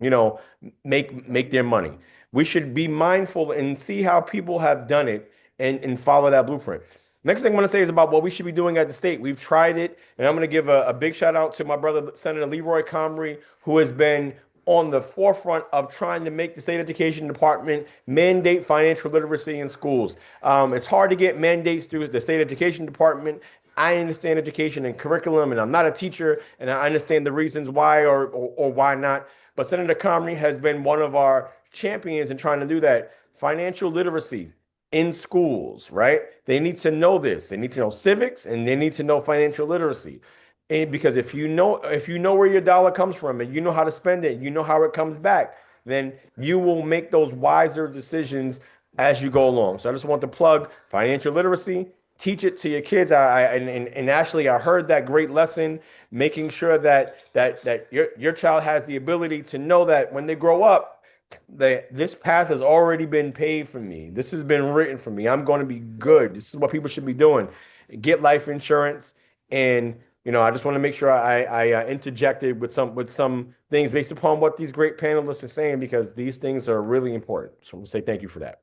you know, make their money. We should be mindful and see how people have done it and follow that blueprint. Next thing I want to say is about what we should be doing at the state. We've tried it, and I'm going to give a big shout out to my brother, Senator Leroy Comrie, who has been on the forefront of trying to make the state education department mandate financial literacy in schools. It's hard to get mandates through the state education department. I understand education and curriculum, and I'm not a teacher, and I understand the reasons why or why not. But Senator Comrie has been one of our champions in trying to do that. Financial literacy in schools, right? They need to know this. They need to know civics, and they need to know financial literacy. And because if you know where your dollar comes from, and you know how to spend it, you know how it comes back, then you will make those wiser decisions as you go along. So I just want to plug financial literacy. Teach it to your kids. And Ashley, I heard that great lesson, making sure that your child has the ability to know that when they grow up, that this path has already been paved for me. This has been written for me. I'm going to be good. This is what people should be doing. Get life insurance. And I just want to make sure I interjected with some things based upon what these great panelists are saying, because these things are really important. So I'm going to say thank you for that.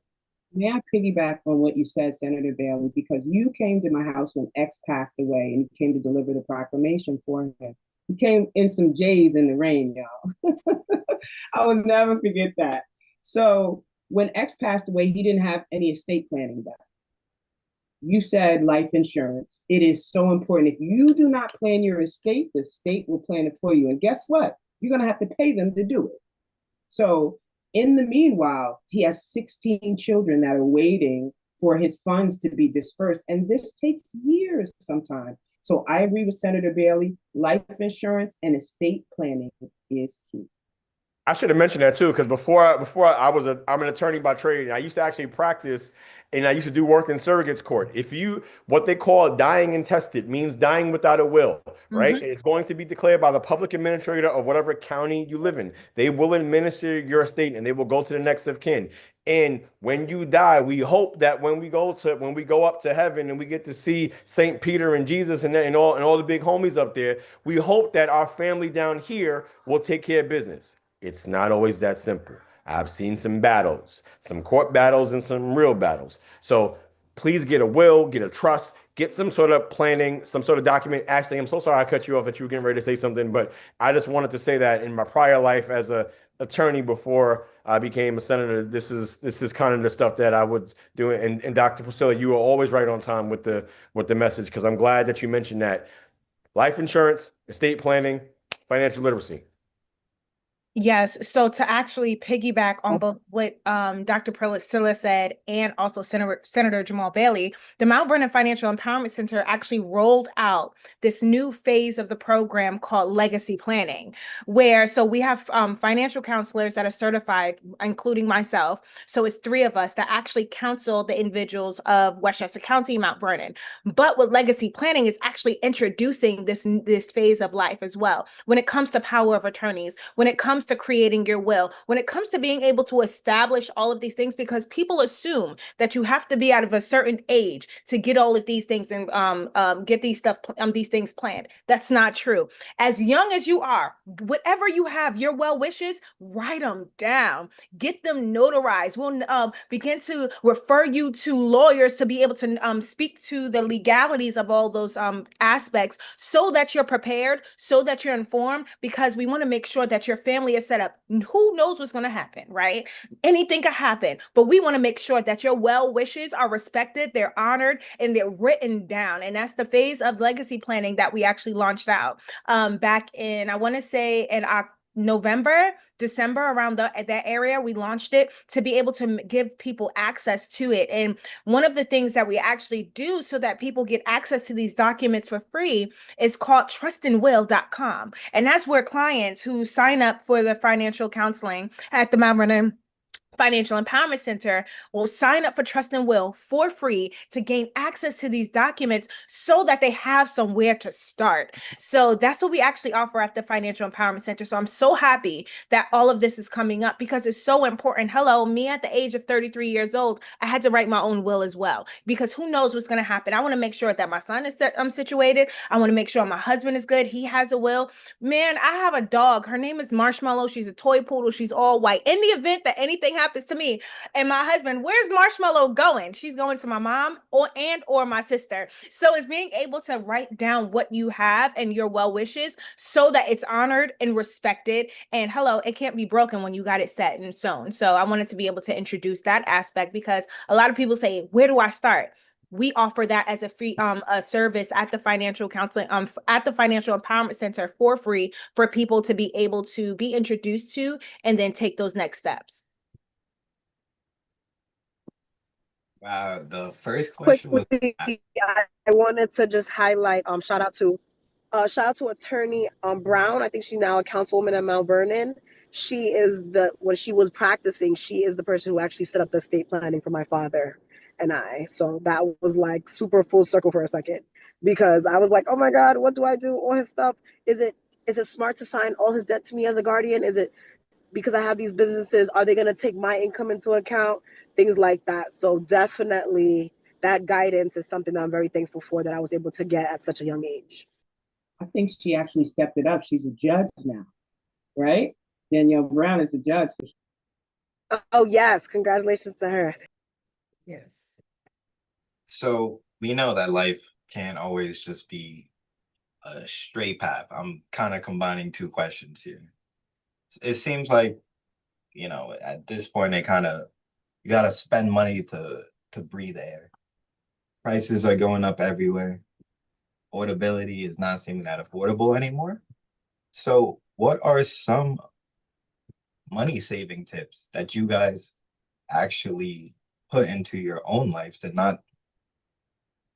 May I piggyback on what you said, Senator Bailey, because you came to my house when X passed away and you came to deliver the proclamation for him. You came in some J's in the rain, y'all. I will never forget that. So when X passed away, he didn't have any estate planning done. You said life insurance. It is so important. If you do not plan your estate, the state will plan it for you. And guess what? You're going to have to pay them to do it. So in the meanwhile, he has 16 children that are waiting for his funds to be dispersed. And this takes years sometimes. So I agree with Senator Bailey. Life insurance and estate planning is key. I should have mentioned that too, because I'm an attorney by trade. And I used to actually practice, and I used to do work in surrogates court. What they call dying intestate means dying without a will, right? Mhm. It's going to be declared by the public administrator of whatever county you live in. They will administer your estate, and they will go to the next of kin. And when you die, we hope that when we go up to heaven and we get to see Saint Peter and Jesus and all the big homies up there, we hope that our family down here will take care of business. It's not always that simple. I've seen some battles, some court battles and some real battles. So please get a will, get a trust, get some sort of planning, some sort of document. Ashley, I'm so sorry I cut you off that you were getting ready to say something, but I just wanted to say that in my prior life as a attorney before I became a senator, this is kind of the stuff that I was doing. And Dr. Priscilla, you were always right on time with the message, because I'm glad that you mentioned that. Life insurance, estate planning, financial literacy. Yes. So to actually piggyback on both what Dr. Priscilla said and also Senator Jamal Bailey, the Mount Vernon Financial Empowerment Center actually rolled out this new phase of the program called Legacy Planning, where so we have financial counselors that are certified, including myself. So it's 3 of us that actually counsel the individuals of Westchester County, Mount Vernon. But what Legacy Planning is actually introducing this phase of life as well. When it comes to power of attorneys, when it comes to creating your will, when it comes to being able to establish all of these things, because people assume that you have to be out of a certain age to get all of these things and get these things planned. That's not true. As young as you are, whatever you have, your well wishes, write them down, get them notarized. We'll begin to refer you to lawyers to be able to speak to the legalities of all those aspects, so that you're prepared, so that you're informed, because we want to make sure that your family is set up. Who knows what's going to happen, right? Anything could happen, but we want to make sure that your well wishes are respected, they're honored, and they're written down. And that's the phase of legacy planning that we actually launched out back in, I want to say in November, December, around that area. We launched it to be able to give people access to it. And one of the things that we actually do so that people get access to these documents for free is called trustandwill.com. And that's where clients who sign up for the financial counseling at the Mount Vernon Financial Empowerment Center will sign up for Trust and Will for free to gain access to these documents so that they have somewhere to start. So that's what we actually offer at the Financial Empowerment Center. So I'm so happy that all of this is coming up because it's so important. Hello, me at the age of 33 years old, I had to write my own will as well, because who knows what's going to happen. I want to make sure that my son is situated. I want to make sure my husband is good. He has a will. Man, I have a dog. Her name is Marshmallow. She's a toy poodle. She's all white. In the event that anything happens to me and my husband, where's Marshmallow going? She's going to my mom or my sister. So it's being able to write down what you have and your well wishes so that it's honored and respected. And hello, it can't be broken when you got it set and sewn. So I wanted to be able to introduce that aspect, because a lot of people say, where do I start? We offer that as a free a service at the financial counseling at the Financial Empowerment Center for free for people to be able to be introduced to and then take those next steps. Wow, the first question was Quickly, I wanted to just highlight, shout out to attorney Brown. I think she's now a councilwoman at Mount Vernon. She is when she was practicing, she is the person who actually set up the estate planning for my father and I. So that was like super full circle for a second, because I was like, oh my God, what do I do? All his stuff. Is it smart to sign all his debt to me as a guardian? Is it because I have these businesses? Are they going to take my income into account? Things like that. So definitely that guidance is something that I'm very thankful for, that I was able to get at such a young age. I think she actually stepped it up. She's a judge now, right? Danielle Brown is a judge. Oh, yes. Congratulations to her. Yes. so we know that life can't always just be a straight path. I'm kind of combining two questions here. It seems like, at this point, you got to spend money to breathe air. Prices are going up everywhere. Affordability is not seeming that affordable anymore. So what are some money saving tips that you guys actually put into your own life to not,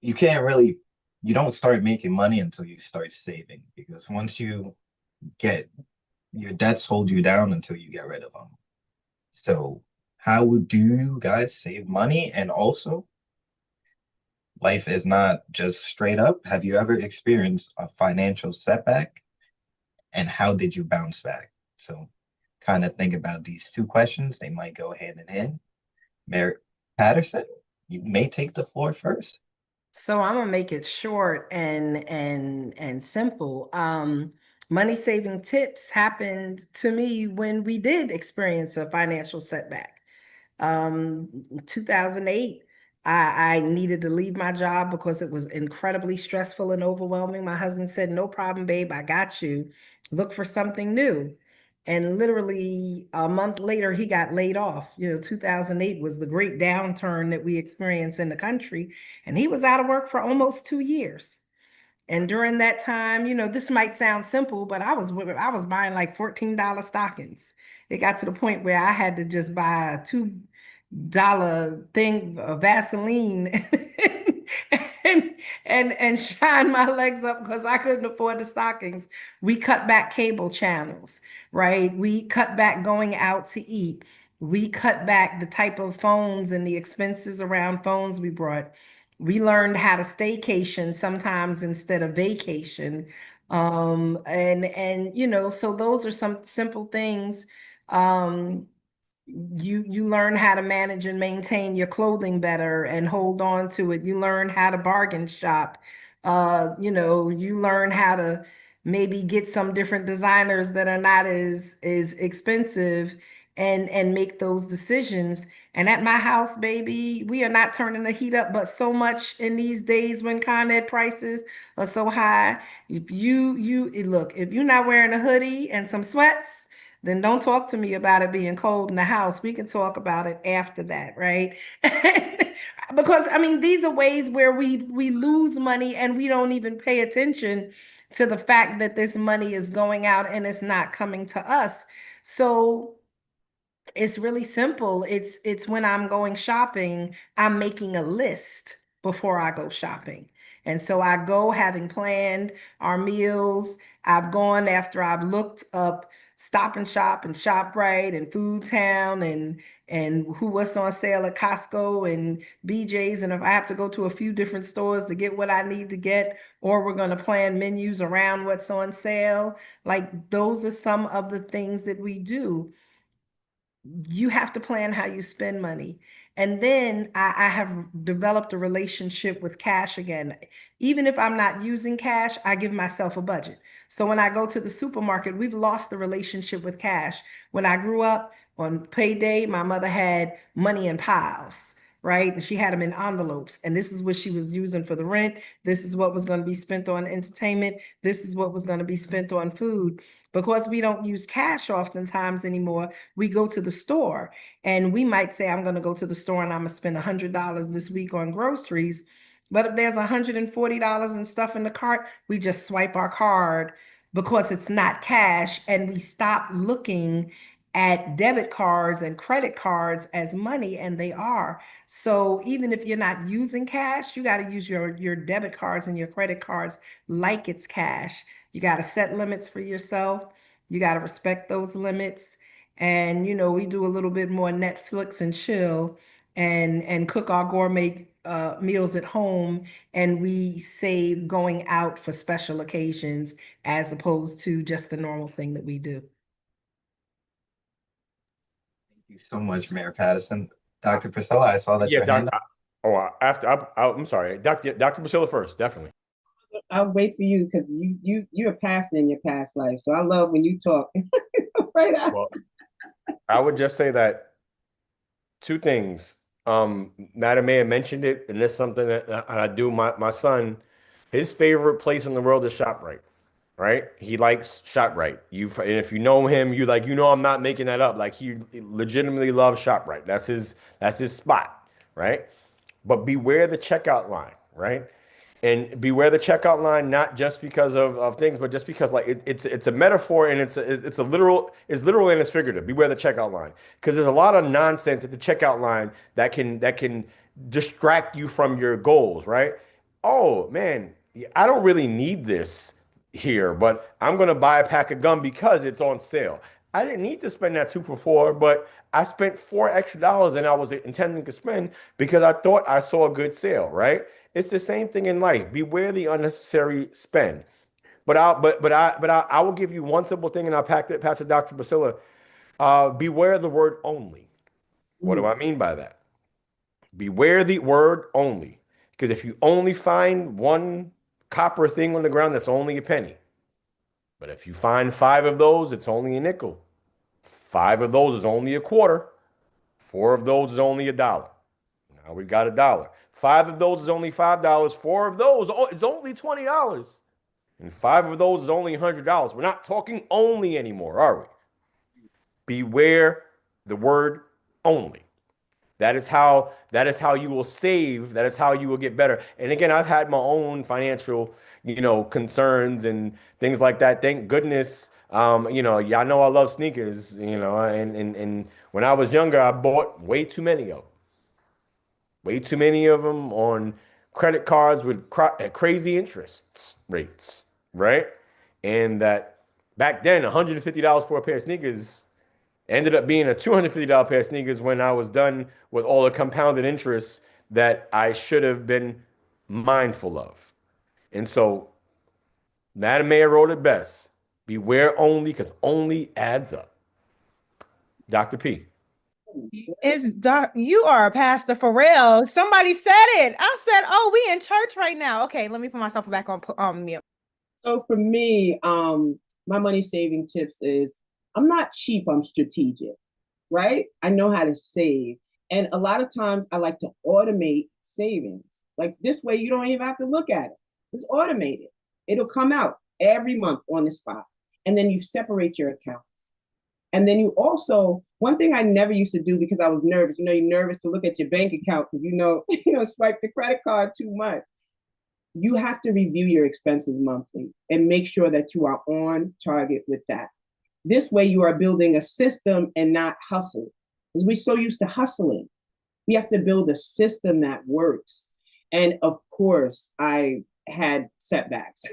you can't really, you don't start making money until you start saving, because once you get, your debts hold you down until you get rid of them. So how do you guys save money? And also, life is not just straight up. Have you ever experienced a financial setback, and how did you bounce back? So kind of think about these two questions. They might go hand in hand. Mayor Patterson, you may take the floor first. So I'm gonna make it short and simple. Money saving tips happened to me when we did experience a financial setback. 2008, I needed to leave my job because it was incredibly stressful and overwhelming. My husband said, "No problem, babe, I got you. Look for something new." And literally a month later, he got laid off. 2008 was the great downturn that we experienced in the country, and he was out of work for almost 2 years. And during that time, this might sound simple, but I was buying like $14 stockings. It got to the point where I had to just buy a $2 thing of Vaseline and and shine my legs up because I couldn't afford the stockings. We cut back cable channels, right? We cut back going out to eat. We cut back the type of phones and the expenses around phones we brought. We learned how to staycation sometimes instead of vacation. So those are some simple things. You learn how to manage and maintain your clothing better and hold on to it. You learn how to bargain shop. You learn how to maybe get some different designers that are not as expensive and make those decisions. And at my house, baby, we are not turning the heat up, but so much in these days when Con Ed prices are so high. If you look, if you're not wearing a hoodie and some sweats, then don't talk to me about it being cold in the house. We can talk about it after that, right? Because I mean, these are ways where we lose money and we don't even pay attention to the fact that this money is going out and it's not coming to us. So it's really simple. It's when I'm going shopping, I'm making a list before I go shopping. And so I go having planned our meals. I've gone after I've looked up Stop and Shop and ShopRite and Food Town and what's on sale at Costco and BJ's. And if I have to go to a few different stores to get what I need to get, or we're going to plan menus around what's on sale, like those are some of the things that we do. You have to plan how you spend money. And then I have developed a relationship with cash again. Even if I'm not using cash, I give myself a budget. So when I go to the supermarket, we've lost the relationship with cash. When I grew up on payday, my mother had money in piles, right? And she had them in envelopes. And this is what she was using for the rent. This is what was going to be spent on entertainment. This is what was going to be spent on food. Because we don't use cash oftentimes anymore, we go to the store and we might say, I'm going to go to the store and I'm going to spend $100 this week on groceries. But if there's $140 and stuff in the cart, we just swipe our card because it's not cash, and we stop looking at debit cards and credit cards as money, and they are. So even if you're not using cash, you got to use your debit cards and your credit cards like it's cash. You got to set limits for yourself. You got to respect those limits. And we do a little bit more Netflix and chill and cook our gourmet meals at home, and we save going out for special occasions as opposed to just the normal thing that we do. Thank you so much, Mayor Patterson. Dr. Priscilla, I saw that Yeah, your hand doc. up. I'm sorry, Dr. Priscilla first, definitely. I'll wait for you because you're a pastor in your past life. So I love when you talk. Right out. Well, I would just say that two things. Madam Mayor mentioned it, and that's something that I do. My son, his favorite place in the world is ShopRite, right? He likes ShopRite. And if you know him, I'm not making that up. Like he legitimately loves ShopRite. That's his spot, right? But beware the checkout line, right? And beware the checkout line, not just because of things, but just because like it's a metaphor and it's literal and it's figurative. Beware the checkout line because there's a lot of nonsense at the checkout line that can distract you from your goals, right? Oh man, I don't really need this here, but I'm gonna buy a pack of gum because it's on sale. I didn't need to spend that 2 for 4, but I spent $4 extra and I was intending to spend because I thought I saw a good sale, right? It's the same thing in life. Beware the unnecessary spend. I will give you one simple thing, and I'll pass it, Dr. Priscilla. Beware the word only. What do I mean by that? Beware the word only, because if you only find one copper thing on the ground, that's only a penny. But if you find 5 of those, it's only a nickel. 5 of those is only a quarter. 4 of those is only $1. Now we got $1. 5 of those is only $5. 4 of those is only $20. And 5 of those is only $100. We're not talking only anymore, are we? Beware the word only. That is how you will save. That is how you will get better. And again, I've had my own financial, concerns and things like that. Thank goodness. Y'all know I love sneakers, and when I was younger, I bought way too many of them. Way too many of them on credit cards with crazy interest rates, right? And that back then, $150 for a pair of sneakers ended up being a $250 pair of sneakers when I was done with all the compounded interest that I should have been mindful of. And so, Madam Mayor wrote it best. Beware only, because only adds up. Dr. P. Is doc, you are a pastor for real. Somebody said it. I said, oh, we in church right now. Okay, let me put myself back on mute. So for me, my money saving tips is I'm not cheap, I'm strategic, right? I know how to save. And a lot of times I like to automate savings. Like this way, you don't even have to look at it. Just automate it. It'll come out every month on the spot. And then you separate your accounts. And then you also, one thing I never used to do because I was nervous, you're nervous to look at your bank account because swipe the credit card too much. You have to review your expenses monthly and make sure that you are on target with that. This way you are building a system and not hustle. Because we're so used to hustling. We have to build a system that works. And of course, I had setbacks,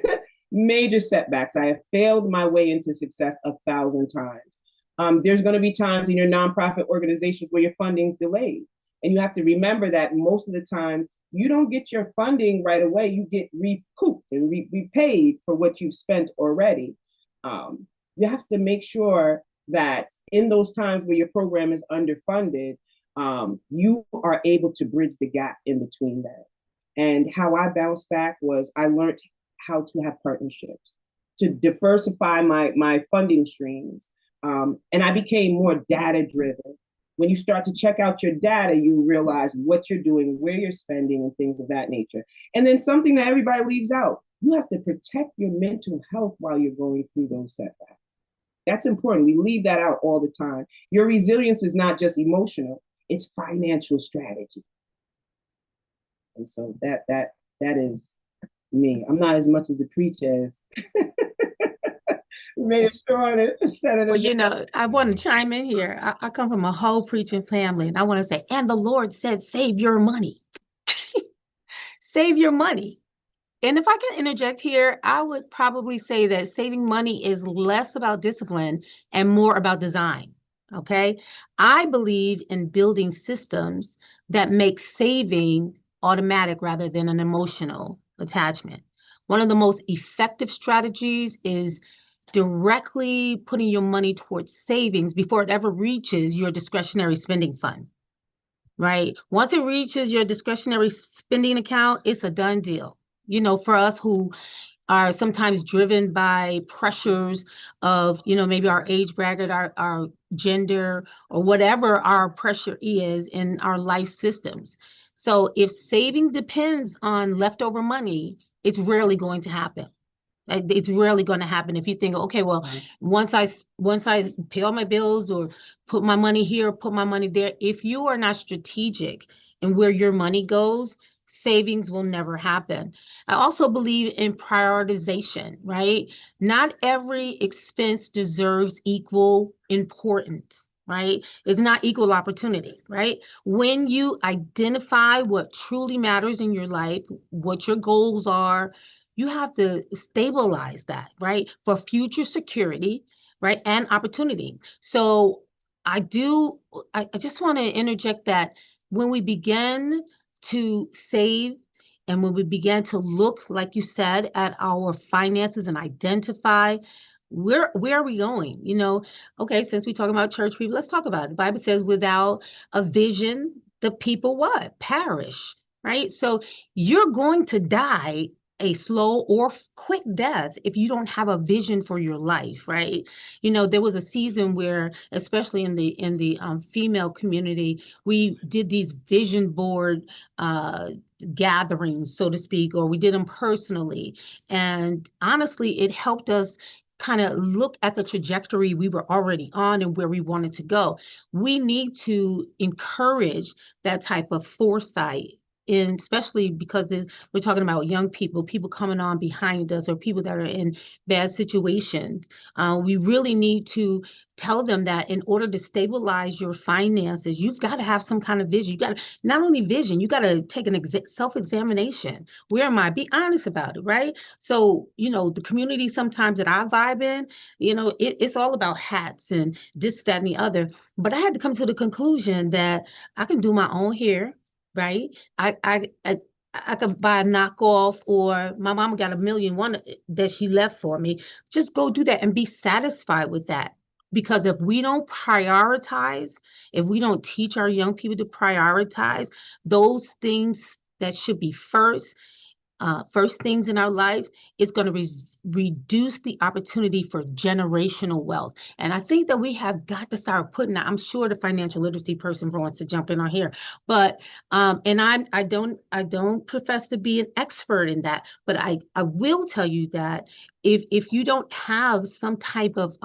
major setbacks. I have failed my way into success 1,000 times. There's going to be times in your nonprofit organizations where your funding's delayed. And you have to remember that most of the time, you don't get your funding right away. You get recouped and repaid for what you've spent already. You have to make sure that in those times where your program is underfunded, you are able to bridge the gap in between that. And how I bounced back was I learned how to have partnerships, to diversify my funding streams. And I became more data driven. When you start to check out your data, you realize what you're doing, where you're spending, and things of that nature. And then something that everybody leaves out, you have to protect your mental health while you're going through those setbacks. That's important. We leave that out all the time. Your resilience is not just emotional, it's financial strategy. And so that is me. I'm not as much as a preacher as Mayor Sean and Senator. Well, I want to chime in here. I come from a whole preaching family, and I want to say, and the Lord said, save your money. Save your money. And if I can interject here, I would probably say that saving money is less about discipline and more about design. Okay. I believe in building systems that make saving automatic rather than an emotional attachment. One of the most effective strategies is directly putting your money towards savings before it ever reaches your discretionary spending fund, right? Once it reaches your discretionary spending account, it's a done deal. For us who are sometimes driven by pressures of, maybe our age bracket, our gender, or whatever our pressure is in our life systems. So if saving depends on leftover money, it's rarely going to happen. It's rarely going to happen if you think, okay, well, once I pay all my bills or put my money here, put my money there. If you are not strategic in where your money goes, savings will never happen. I also believe in prioritization, right? Not every expense deserves equal importance, right? It's not equal opportunity, right? When you identify what truly matters in your life, what your goals are, you have to stabilize that, right? For future security, right? And opportunity. So I just want to interject that when we begin to save and when we began to look, like you said, at our finances and identify where are we going? You know, okay, since we talk about church people, let's talk about it. The Bible says without a vision, the people what? Perish, right? So you're going to die a slow or quick death if you don't have a vision for your life, right? You know, there was a season where, especially in the female community, we did these vision board gatherings, so to speak, or we did them personally. And honestly, it helped us kind of look at the trajectory we were already on and where we wanted to go. We need to encourage that type of foresight. And especially because we're talking about young people, people coming on behind us, or people that are in bad situations. We really need to tell them that in order to stabilize your finances, you've got to have some kind of vision. You got to not only vision, you got to take an self-examination. Where am I? Be honest about it, right? So, you know, the community sometimes that I vibe in, you know, it's all about hats and this, that, and the other. But I had to come to the conclusion that I can do my own hair, right? I could buy a knockoff, or my mama got $1,000,001 that she left for me. Just go do that and be satisfied with that. Because if we don't prioritize, if we don't teach our young people to prioritize those things that should be first things in our life, it's going to reduce the opportunity for generational wealth. And I think that we have got to start putting that. I'm sure the financial literacy person wants to jump in on here, but and I don't profess to be an expert in that, but I will tell you that if you don't have some type of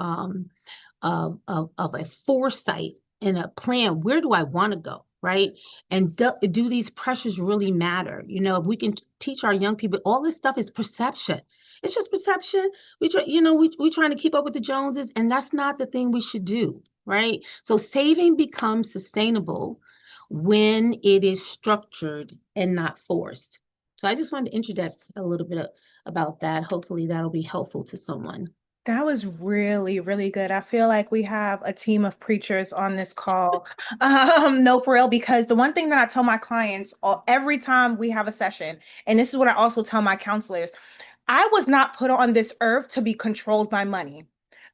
a foresight and a plan, where do I want to go, right? And do these pressures really matter? You know, if we can teach our young people, all this stuff is perception. It's just perception. We trying to keep up with the Joneses, and that's not the thing we should do, right? So saving becomes sustainable when it is structured and not forced. So I just wanted to interject a little bit about that. Hopefully that'll be helpful to someone. That was really, really good. I feel like we have a team of preachers on this call. No, for real, because the one thing that I tell my clients every time we have a session, and this is what I also tell my counselors, I was not put on this earth to be controlled by money.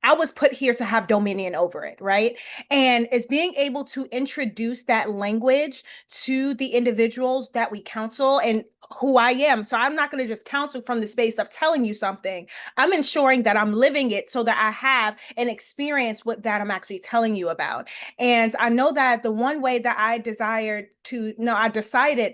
I was put here to have dominion over it, right? And it's being able to introduce that language to the individuals that we counsel and who I am. So I'm not going to just counsel from the space of telling you something. I'm ensuring that I'm living it so that I have an experience with that I'm actually telling you about. And I know that the one way that I decided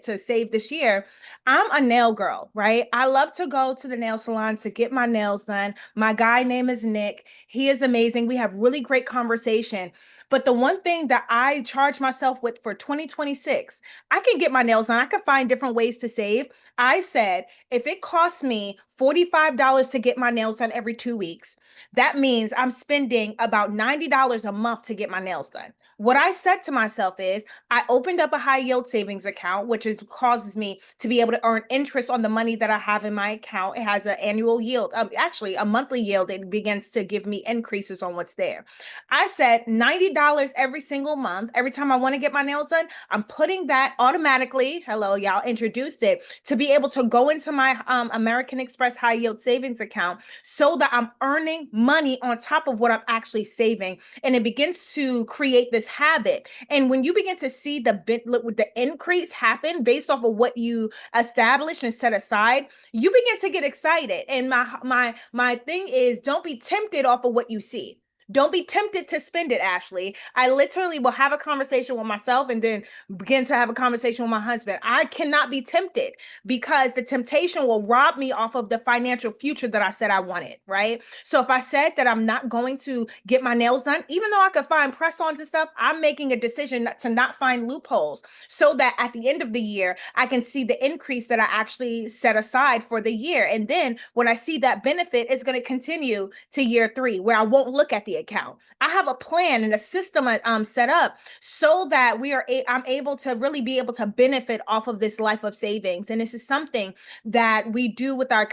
to save this year, I'm a nail girl, right? I love to go to the nail salon to get my nails done. My guy name is Nick. He is amazing. We have really great conversation. But the one thing that I charge myself with for 2026, I can get my nails done. I can find different ways to save. I said, if it costs me $45 to get my nails done every 2 weeks, that means I'm spending about $90 a month to get my nails done. What I said to myself is I opened up a high yield savings account, which causes me to be able to earn interest on the money that I have in my account. It has an annual yield, actually a monthly yield. It begins to give me increases on what's there. I said $90 every single month. Every time I want to get my nails done, I'm putting that automatically. Hello, y'all introduced it to be able to go into my American Express high yield savings account so that I'm earning money on top of what I'm actually saving. And it begins to create this habit. And when you begin to see the increase happen based off of what you establish and set aside, you begin to get excited. And my thing is, don't be tempted off of what you see. Don't be tempted to spend it, Ashley. I literally will have a conversation with myself and then begin to have a conversation with my husband. I cannot be tempted because the temptation will rob me off of the financial future that I said I wanted, right? So if I said that I'm not going to get my nails done, even though I could find press-ons and stuff, I'm making a decision to not find loopholes so that at the end of the year, I can see the increase that I actually set aside for the year. And then when I see that benefit, it's going to continue to year 3 where I won't look at the account. I have a plan and a system set up so that I'm able to really be able to benefit off of this life of savings. And this is something that we do with our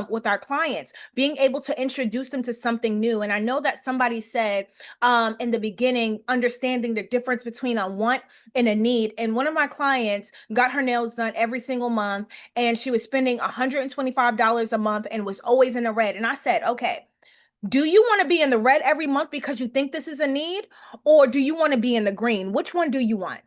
with our clients, being able to introduce them to something new. And I know that somebody said in the beginning, understanding the difference between a want and a need. And one of my clients got her nails done every single month, and she was spending $125 a month and was always in the red. And I said, okay, do you want to be in the red every month because you think this is a need? Or do you want to be in the green? Which one do you want?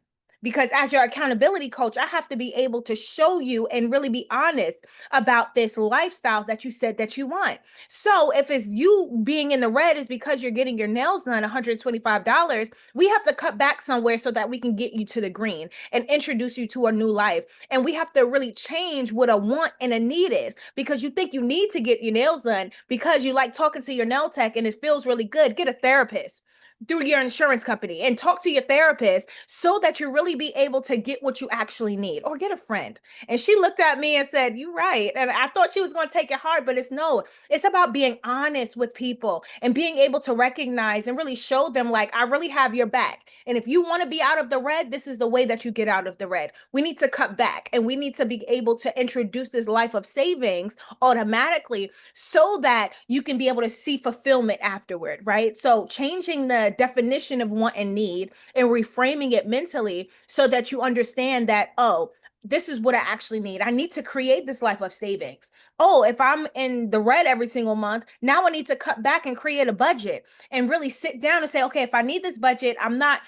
Because as your accountability coach, I have to be able to show you and really be honest about this lifestyle that you said that you want. So if it's you being in the red is because you're getting your nails done $125, we have to cut back somewhere so that we can get you to the green and introduce you to a new life. And we have to really change what a want and a need is, because you think you need to get your nails done because you like talking to your nail tech and it feels really good. Get a therapist through your insurance company and talk to your therapist so that you really be able to get what you actually need, or get a friend. And she looked at me and said, "You're right." And I thought she was going to take it hard, but it's about being honest with people and being able to recognize and really show them, like, I really have your back. And if you want to be out of the red, this is the way that you get out of the red. We need to cut back and we need to be able to introduce this life of savings automatically so that you can be able to see fulfillment afterward, right? So changing the definition of want and need and reframing it mentally so that you understand that, oh, this is what I actually need. I need to create this life of savings. Oh, if I'm in the red every single month, now I need to cut back and create a budget and really sit down and say, okay, if I need this budget, I'm not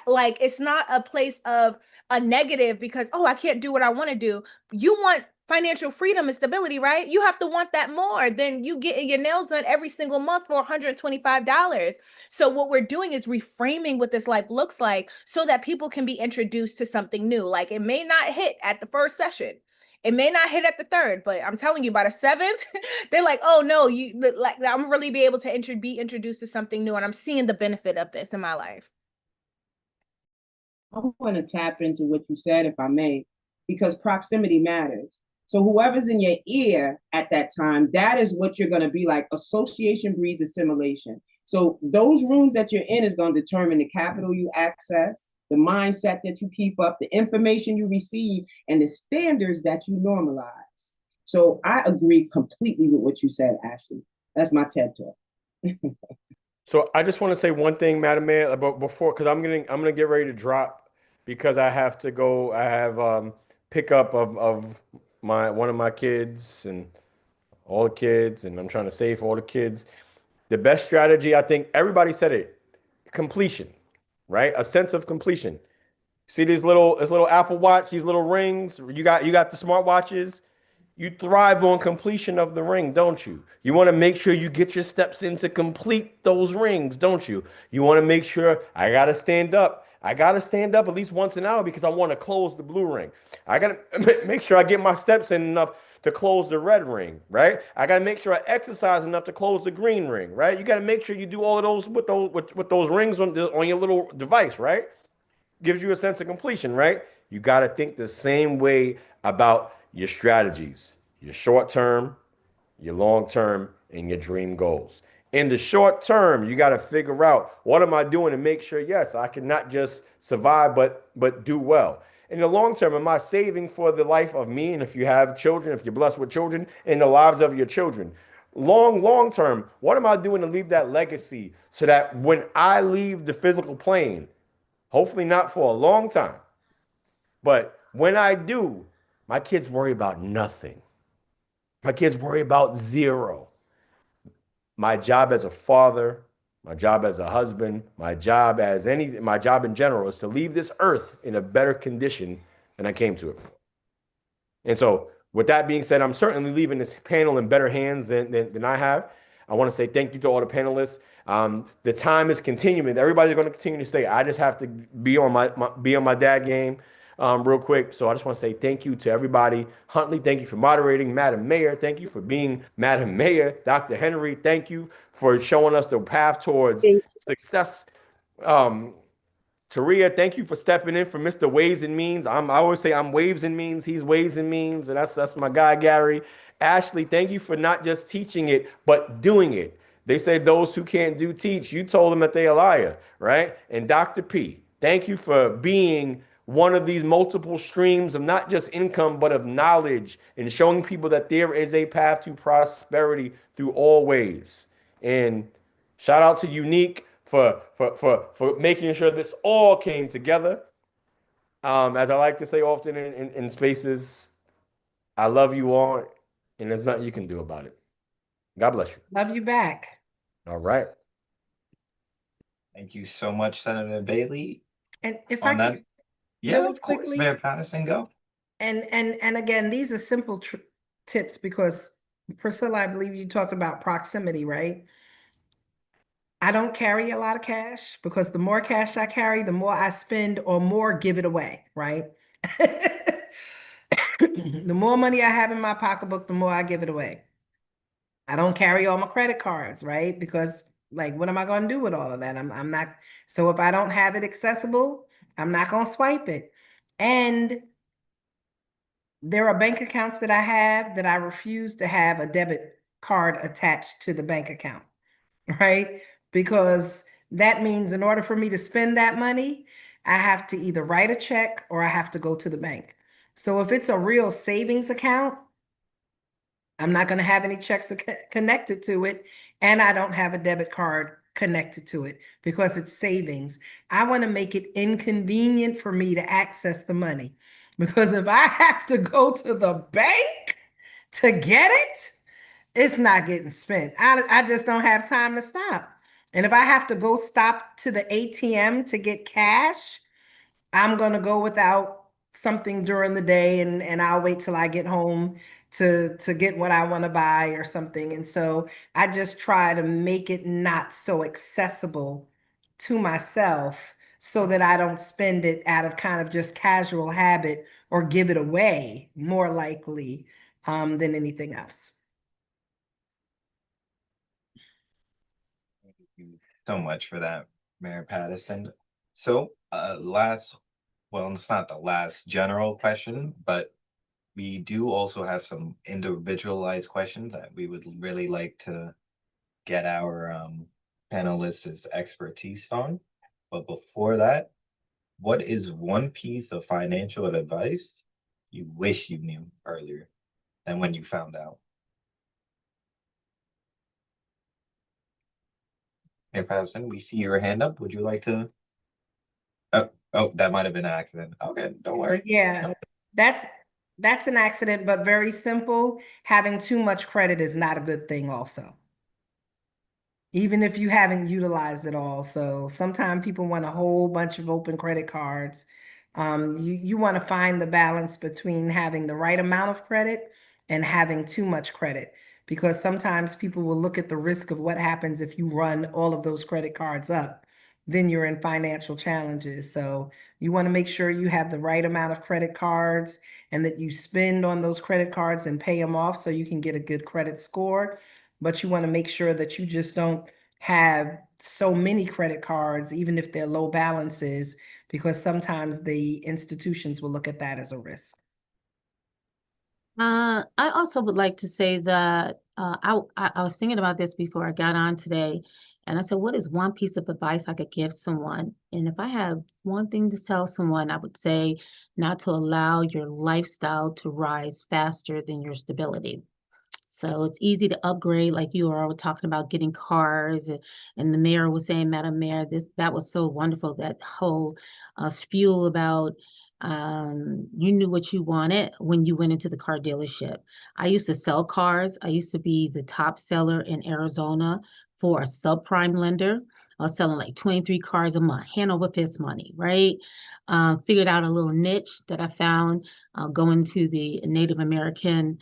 like, it's not a place of a negative because, oh, I can't do what I want to do. You want financial freedom and stability, right? You have to want that more than you getting your nails done every single month for $125. So what we're doing is reframing what this life looks like so that people can be introduced to something new. Like, it may not hit at the first session. It may not hit at the third, but I'm telling you, by the seventh, they're like, oh no, you like, I'm really be able to be introduced to something new. And I'm seeing the benefit of this in my life. I want to tap into what you said, if I may, because proximity matters. So whoever's in your ear at that time, that is what you're going to be like. Association breeds assimilation. So those rooms that you're in is going to determine the capital you access, the mindset that you keep up, the information you receive, and the standards that you normalize. So I agree completely with what you said, Ashley. That's my TED Talk. So I just want to say one thing, Madam Mayor, about before, because I'm gonna get ready to drop because I have to go. I have pickup of one of my kids and all the kids, and I'm trying to save for all the kids. The best strategy, I think everybody said it, completion, right? A sense of completion. See this little Apple Watch, these little rings. You got the smartwatches. You thrive on completion of the ring, don't you? You want to make sure you get your steps in to complete those rings, don't you? You want to make sure I got to stand up. I got to stand up at least once an hour because I want to close the blue ring. I got to make sure I get my steps in enough to close the red ring, right? I got to make sure I exercise enough to close the green ring, right? You got to make sure you do all of those with those rings on your little device, right? Gives you a sense of completion, right? You got to think the same way about your strategies, your short term, your long term, and your dream goals. In the short term, you got to figure out, what am I doing to make sure, yes, I can not just survive, but do well. In the long term, am I saving for the life of me? And if you have children, if you're blessed with children, in the lives of your children. Long term, what am I doing to leave that legacy so that when I leave the physical plane, hopefully not for a long time, but when I do, my kids worry about nothing. My kids worry about zero. My job as a father, my job as a husband, my job in general is to leave this earth in a better condition than I came to it for. And so, with that being said, I'm certainly leaving this panel in better hands than I have. I want to say thank you to all the panelists. The time is continuing. Everybody's going to continue to stay. I just have to be on my dad game real quick. So I just want to say thank you to everybody. Huntley, thank you for moderating. Madam Mayor, thank you for being Madam Mayor. Dr. Henry, thank you for showing us the path towards Thank success. Um, Taria, thank you for stepping in for Mr. Ways and Means. I always say I'm Waves and Means, he's Ways and Means, and that's my guy Gary. Ashley, thank you for not just teaching it, but doing it. They say those who can't do teach. You told them that they a liar, right? And Dr. P, thank you for being one of these multiple streams of not just income, but of knowledge and showing people that there is a path to prosperity through all ways. And shout out to Unique for making sure this all came together. As I like to say often in spaces, I love you all, and there's nothing you can do about it. God bless you. Love you back. All right. Thank you so much, Senator Bailey. And if On I that, could yeah, really of course, quickly, Mayor Patterson, go. and again, these are simple tips because Priscilla, I believe you talked about proximity, right? I don't carry a lot of cash because the more cash I carry, the more I spend or more give it away, right? The more money I have in my pocketbook, the more I give it away. I don't carry all my credit cards, right? Because like, what am I going to do with all of that? I'm not, so if I don't have it accessible, I'm not going to swipe it. And there are bank accounts that I have that I refuse to have a debit card attached to the bank account, right? Because that means in order for me to spend that money, I have to either write a check or I have to go to the bank. So if it's a real savings account, I'm not going to have any checks connected to it, and I don't have a debit card connected to it because it's savings. I want to make it inconvenient for me to access the money because if I have to go to the bank to get it, it's not getting spent. I just don't have time to stop. And if I have to go stop to the ATM to get cash, I'm gonna go without something during the day and I'll wait till I get home to get what I want to buy or something. And so I just try to make it not so accessible to myself so that I don't spend it out of kind of just casual habit or give it away more likely than anything else. Thank you so much for that, Mayor Patterson. So, well, it's not the last general question, but we do also have some individualized questions that we would really like to get our panelists' expertise on. But before that, what is one piece of financial advice you wish you knew earlier than when you found out? Hey, Patterson, we see your hand up. Would you like to? Oh, that might have been an accident. Okay, don't worry. Yeah, that's that's an accident, but very simple. Having too much credit is not a good thing also, even if you haven't utilized it all. So sometimes people want a whole bunch of open credit cards. You want to find the balance between having the right amount of credit and having too much credit, because sometimes people will look at the risk of what happens if you run all of those credit cards up. Then you're in financial challenges. So you want to make sure you have the right amount of credit cards and that you spend on those credit cards and pay them off so you can get a good credit score. But you want to make sure that you just don't have so many credit cards, even if they're low balances, because sometimes the institutions will look at that as a risk. I also would like to say that I was thinking about this before I got on today, and I said, what is one piece of advice I could give someone? And if I have one thing to tell someone, I would say not to allow your lifestyle to rise faster than your stability. So it's easy to upgrade, like you are talking about getting cars, and the mayor was saying, Madam Mayor, that was so wonderful. That whole spiel about you knew what you wanted when you went into the car dealership. I used to sell cars. I used to be the top seller in Arizona for a subprime lender. I was selling like 23 cars a month, hand over fist money, right? Figured out a little niche that I found going to the Native American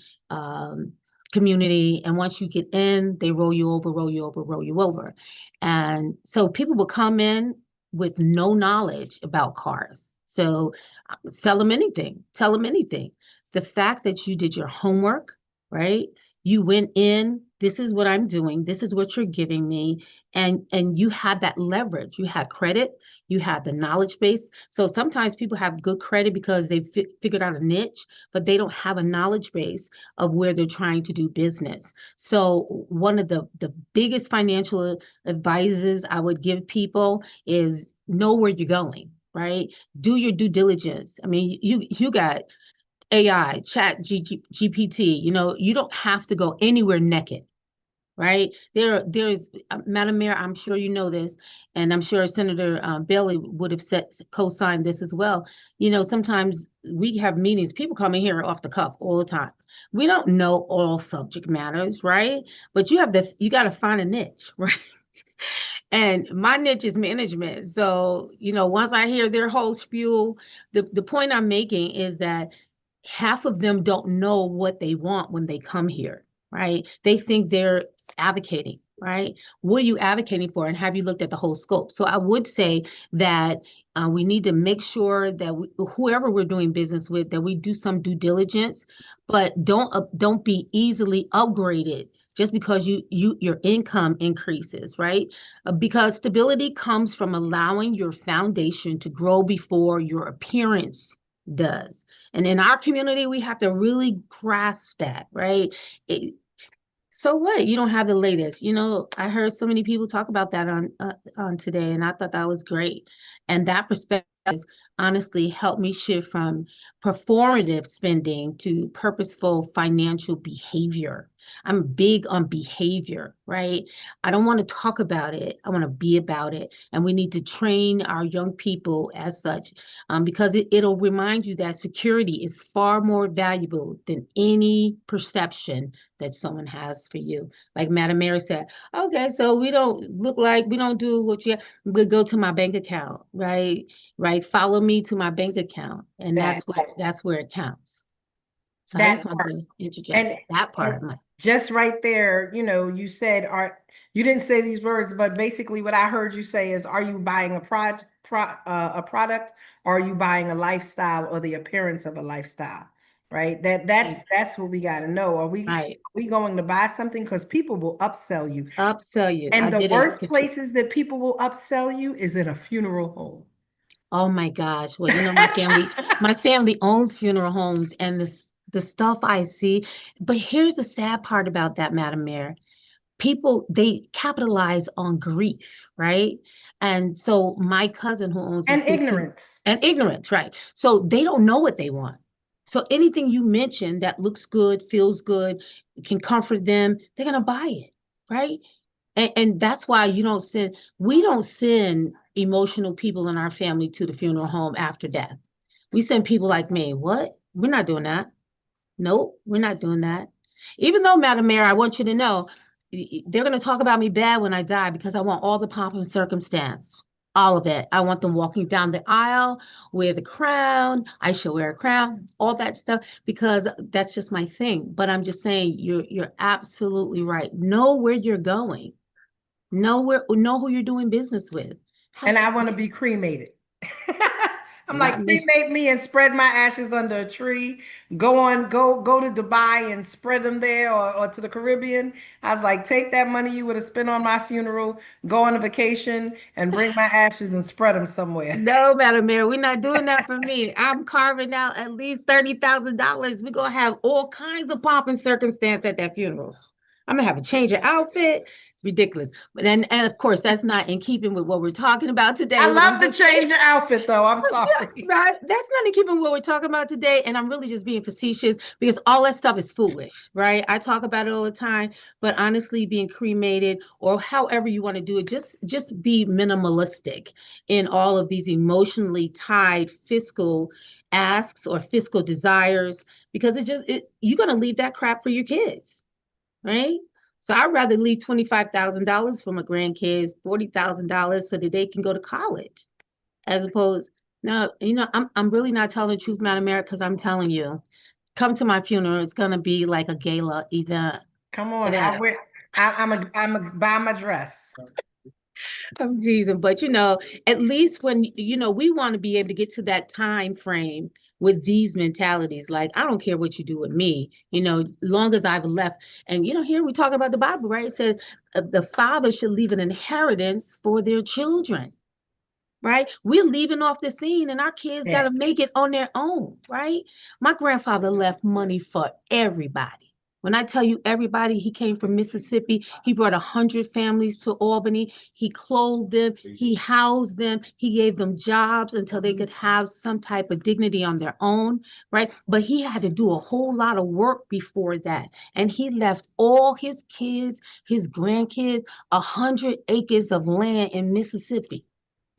community. And once you get in, they roll you over, roll you over, roll you over. And so people will come in with no knowledge about cars. So sell them anything, tell them anything. The fact that you did your homework, right? You went in, this is what I'm doing, this is what you're giving me, and you had that leverage. You had credit, you had the knowledge base. So sometimes people have good credit because they've figured out a niche, but they don't have a knowledge base of where they're trying to do business. So one of the biggest financial advices I would give people is know where you're going, right? Do your due diligence. I mean, you got AI, GPT, you don't have to go anywhere naked, right? There's Madam Mayor, I'm sure you know this, and I'm sure Senator Bailey would have co-signed this as well. Sometimes we have meetings, people come in here off the cuff all the time. We don't know all subject matters, right? But you got to find a niche, right? And my niche is management. So, once I hear their whole spiel, the point I'm making is that half of them don't know what they want when they come here, right? They think they're advocating, right? What are you advocating for? And have you looked at the whole scope? So I would say that we need to make sure that whoever we're doing business with, that we do some due diligence, but don't be easily upgraded just because your income increases, right? Because stability comes from allowing your foundation to grow before your appearance does. And in our community, we have to really grasp that, right? So what? You don't have the latest. I heard so many people talk about that on today, and I thought that was great. And that perspective honestly helped me shift from performative spending to purposeful financial behavior. I'm big on behavior, right? I don't want to talk about it. I want to be about it. And we need to train our young people as such, because it'll remind you that security is far more valuable than any perception that someone has for you. Like Madam Mary said, okay, so we don't do what we go to my bank account, right? Right. Follow me to my bank account. And that's where it counts. So I just That want part. to interject And, that part and of my just right there, you said, you didn't say these words, but basically what I heard you say is, are you buying a product, or are you buying a lifestyle or the appearance of a lifestyle? Right. That's what we got to know. Are right. we going to buy something? Because people will upsell you. Upsell you. I And the did it. worst places that people will upsell you is in a funeral home. Oh my gosh. Well, my family owns funeral homes, and the stuff I see. But here's the sad part about that, Madam Mayor. People, they capitalize on grief, right? And so my cousin who owns And this big ignorance. and ignorance, right? So they don't know what they want. So anything you mention that looks good, feels good, can comfort them, they're gonna buy it, right? And that's why we don't send emotional people in our family to the funeral home after death. We send people like me. What? We're not doing that. Nope, we're not doing that. Even though, Madam Mayor, I want you to know, they're going to talk about me bad when I die because I want all the pomp and circumstance, all of it. I want them walking down the aisle, wear the crown. I shall wear a crown, all that stuff, because that's just my thing. But I'm just saying, you're absolutely right. Know where you're going. Know who you're doing business with. And I want to be cremated. I'm Not like, me. cremate me and spread my ashes under a tree. Go to Dubai and spread them there, or to the Caribbean. I was like, take that money you would have spent on my funeral, go on a vacation and bring my ashes and spread them somewhere. No, Madam Mayor, we're not doing that for me. I'm carving out at least $30,000. We're gonna have all kinds of pomp and circumstance at that funeral. I'm gonna have a change of outfit. Ridiculous. But and of course, that's not in keeping with what we're talking about today. I But I'm love the just saying, change of outfit though. I'm yeah, sorry. right. That's not in keeping with what we're talking about today. And I'm really just being facetious because all that stuff is foolish, right? I talk about it all the time, but honestly, being cremated or however you want to do it, just be minimalistic in all of these emotionally tied fiscal asks or fiscal desires, because you're gonna leave that crap for your kids, right? So I'd rather leave $25,000 for my grandkids, $40,000 so that they can go to college, as opposed. No, I'm really not telling the truth, Madam Mayor, because I'm telling you, Come to my funeral. It's gonna be like a gala event. Come on, Yeah. I'm a buy my dress. I'm teasing, but at least when we want to be able to get to that time frame with these mentalities. Like, I don't care what you do with me, long as I've left. And here we talk about the Bible, right? It says the father should leave an inheritance for their children. Right? We're leaving off the scene and our kids got to make it on their own, right? My grandfather left money for everybody. When I tell you everybody, he came from Mississippi. He brought 100 families to Albany. He clothed them. He housed them. He gave them jobs until they could have some type of dignity on their own, right? But he had to do a whole lot of work before that. And he left all his kids, his grandkids, 100 acres of land in Mississippi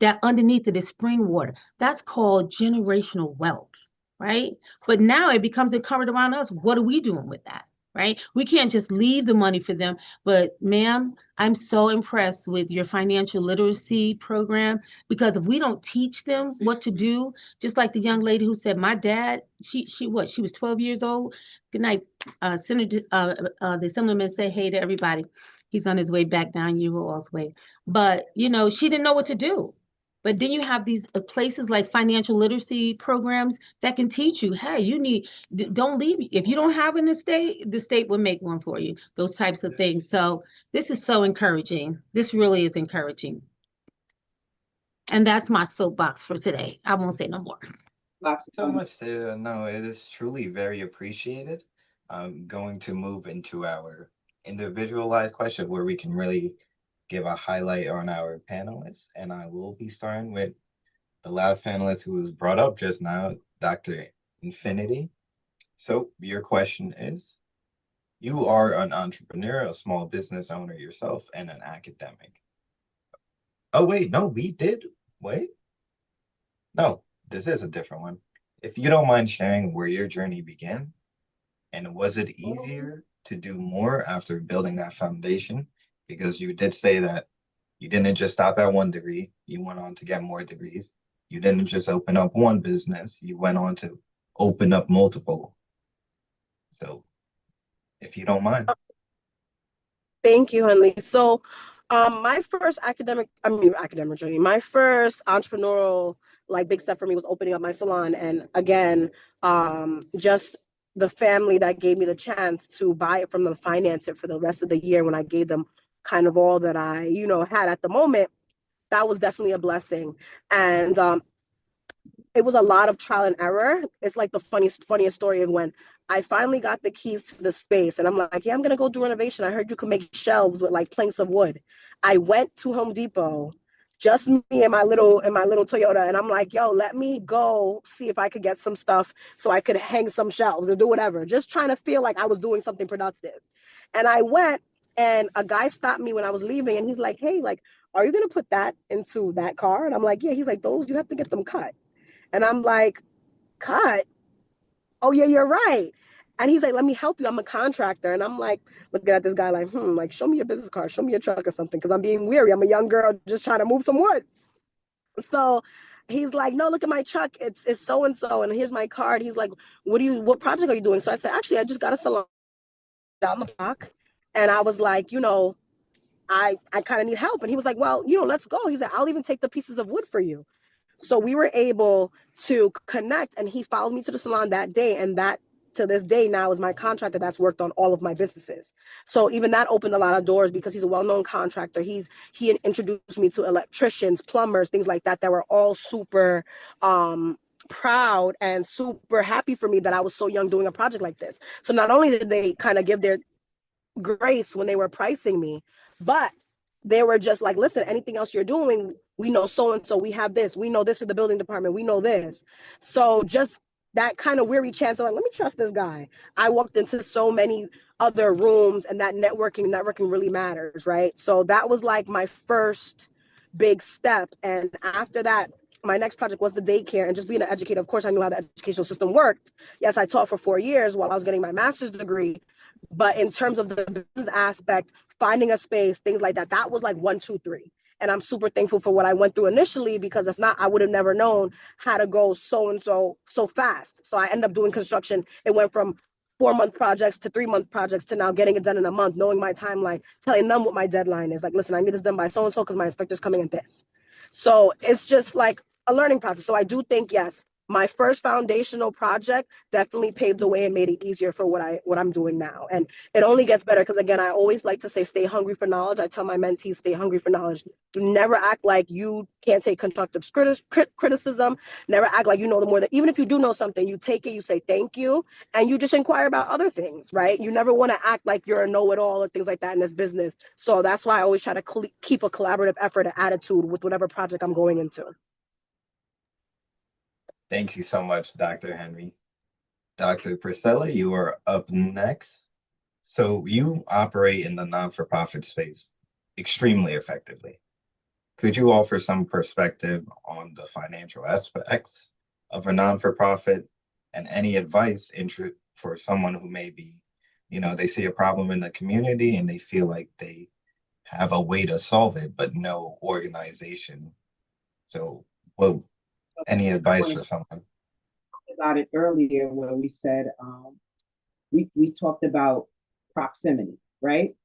that underneath it is spring water. That's called generational wealth, right? But now it becomes incumbent around us. What are we doing with that? Right? We can't just leave the money for them. But ma'am, I'm so impressed with your financial literacy program, because if we don't teach them what to do, just like the young lady who said, my dad, she was 12 years old. Good night, Senator. The Assemblyman say hey to everybody. He's on his way back down U-Haul's way. But she didn't know what to do. But then you have these places like financial literacy programs that can teach you, hey, don't leave. If you don't have an estate, the state will make one for you, those types of things. So this is so encouraging. This really is encouraging. And that's my soapbox for today. I won't say no more. So much, Sarah. No, it is truly very appreciated. I'm going to move into our individualized question where we can really give a highlight on our panelists. And I will be starting with the last panelist who was brought up just now, Dr. Infinity. So your question is, you are an entrepreneur, a small business owner yourself, and an academic. Oh, wait, no, we did. Wait. No, this is a different one. If you don't mind sharing where your journey began, and was it easier to do more after building that foundation? Because you did say that you didn't just stop at one degree, you went on to get more degrees. You didn't just open up one business, you went on to open up multiple. So if you don't mind. Thank you, Henley. So my first academic journey, my first entrepreneurial big step for me was opening up my salon. And again, just the family that gave me the chance to buy it from them, finance it for the rest of the year when I gave them kind of all that I, had at the moment, that was definitely a blessing. And it was a lot of trial and error. It's like the funniest story of when I finally got the keys to the space and I'm like, yeah, I'm going to go do renovation. I heard you can make shelves with planks of wood. I went to Home Depot, just me and my little Toyota. And I'm like, yo, let me go see if I could get some stuff so I could hang some shelves or do whatever. Just trying to feel like I was doing something productive. And I went, and a guy stopped me when I was leaving and he's like, hey, are you going to put that into that car? And I'm like, yeah. He's like, those, you have to get them cut. And I'm like, cut? Oh, yeah, you're right. And he's like, let me help you. I'm a contractor. And I'm like, looking at this guy show me your business card, show me your truck or something, because I'm being weary. I'm a young girl just trying to move some wood. So he's like, no, look at my truck. It's so-and-so. And here's my card. He's like, what project are you doing? So I said, actually, I just got a salon down the block. And I was like, I kind of need help. And he was like, well, let's go. He's like, I'll even take the pieces of wood for you. So we were able to connect, and he followed me to the salon that day. And that to this day now is my contractor that's worked on all of my businesses. So even that opened a lot of doors because he's a well-known contractor. He introduced me to electricians, plumbers, things like that were all super proud and super happy for me that I was so young doing a project like this. So not only did they kind of give their grace when they were pricing me, but they were just like, listen, anything else you're doing, we know so-and-so, we have this, we know this is the building department, we know this. So just that kind of weary chance of let me trust this guy. I walked into so many other rooms, and that networking really matters, right? So that was my first big step. And after that, my next project was the daycare and just being an educator. Of course, I knew how the educational system worked. Yes, I taught for 4 years while I was getting my master's degree. But in terms of the business aspect, finding a space, things like that, that was 1, 2, 3. And I'm super thankful for what I went through initially, because if not, I would have never known how to go so fast. So I ended up doing construction. It went from 4-month projects to 3-month projects to now getting it done in a month, knowing my timeline, telling them what my deadline is. Like, listen, I need this done by so and so because my inspector's coming in this. So it's just like a learning process. So I do think, yes, my first foundational project definitely paved the way and made it easier for what I'm doing now. And it only gets better because, again, I always like to say, stay hungry for knowledge. I tell my mentees, stay hungry for knowledge. Do never act like you can't take constructive criticism. Never act like you know the more that, even if you do know something, you take it, you say thank you, and you just inquire about other things, right? You never want to act like you're a know-it-all or things like that in this business. So that's why I always try to keep a collaborative effort and attitude with whatever project I'm going into. Thank you so much, Dr. Henry. Dr. Priscilla, you are up next. So you operate in the non-for-profit space extremely effectively. Could you offer some perspective on the financial aspects of a non-for-profit and any advice for someone who may be, they see a problem in the community and they feel like they have a way to solve it, but no organization. So, well, any advice for someone? About it earlier where we said we talked about proximity, right?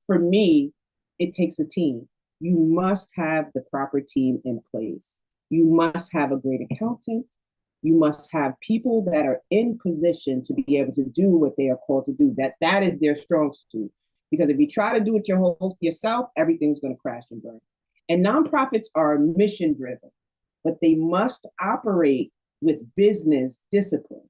For me, it takes a team. You must have the proper team in place. You must have a great accountant. You must have people that are in position to be able to do what they are called to do. That is their strong suit. Because if you try to do it yourself, everything's going to crash and burn. And nonprofits are mission driven, but they must operate with business discipline,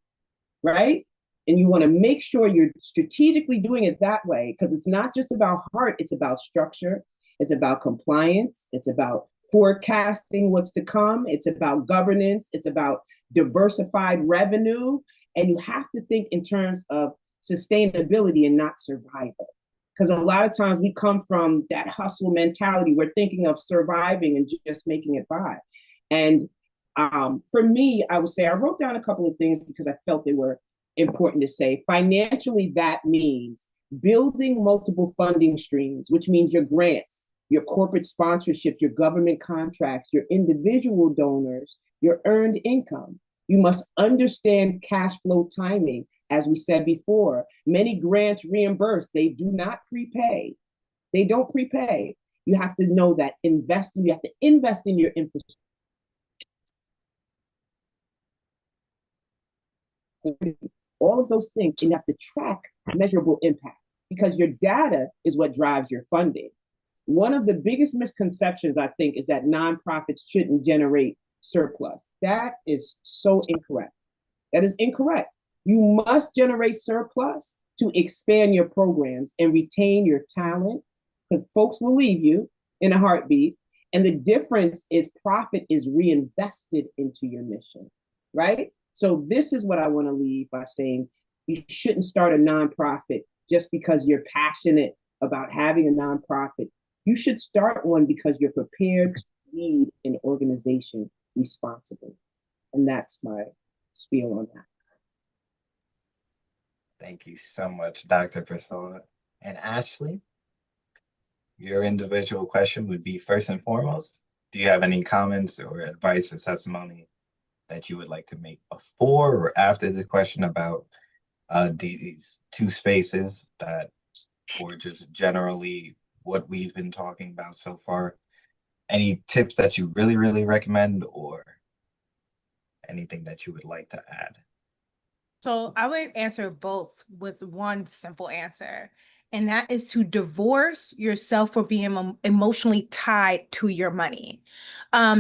right? And you want to make sure you're strategically doing it that way, because it's not just about heart, it's about structure, it's about compliance, it's about forecasting what's to come, it's about governance, it's about diversified revenue. And you have to think in terms of sustainability and not survival. Because a lot of times we come from that hustle mentality. We're thinking of surviving and just making it by. And for me, I would say I wrote down a couple of things because I felt they were important to say. Financially, that means building multiple funding streams, which means your grants, your corporate sponsorship, your government contracts, your individual donors, your earned income. You must understand cash flow timing. As we said before, many grants reimburse, they do not prepay. They don't prepay. You have to know that you have to invest in your infrastructure. All of those things, and you have to track measurable impact because your data is what drives your funding. One of the biggest misconceptions, I think, is that nonprofits shouldn't generate surplus. That is so incorrect. That is incorrect. You must generate surplus to expand your programs and retain your talent, because folks will leave you in a heartbeat. And the difference is profit is reinvested into your mission, right? So this is what I want to leave by saying: you shouldn't start a nonprofit just because you're passionate about having a nonprofit. You should start one because you're prepared to lead an organization responsibly. And that's my spiel on that. Thank you so much, Dr. Priscilla. And Ashley, your individual question would be first and foremost, do you have any comments or advice or testimony that you would like to make before or after the question about these two spaces that, or just generally what we've been talking about so far? Any tips that you really, really recommend or anything that you would like to add? So I would answer both with one simple answer, and that is to divorce yourself from being emotionally tied to your money.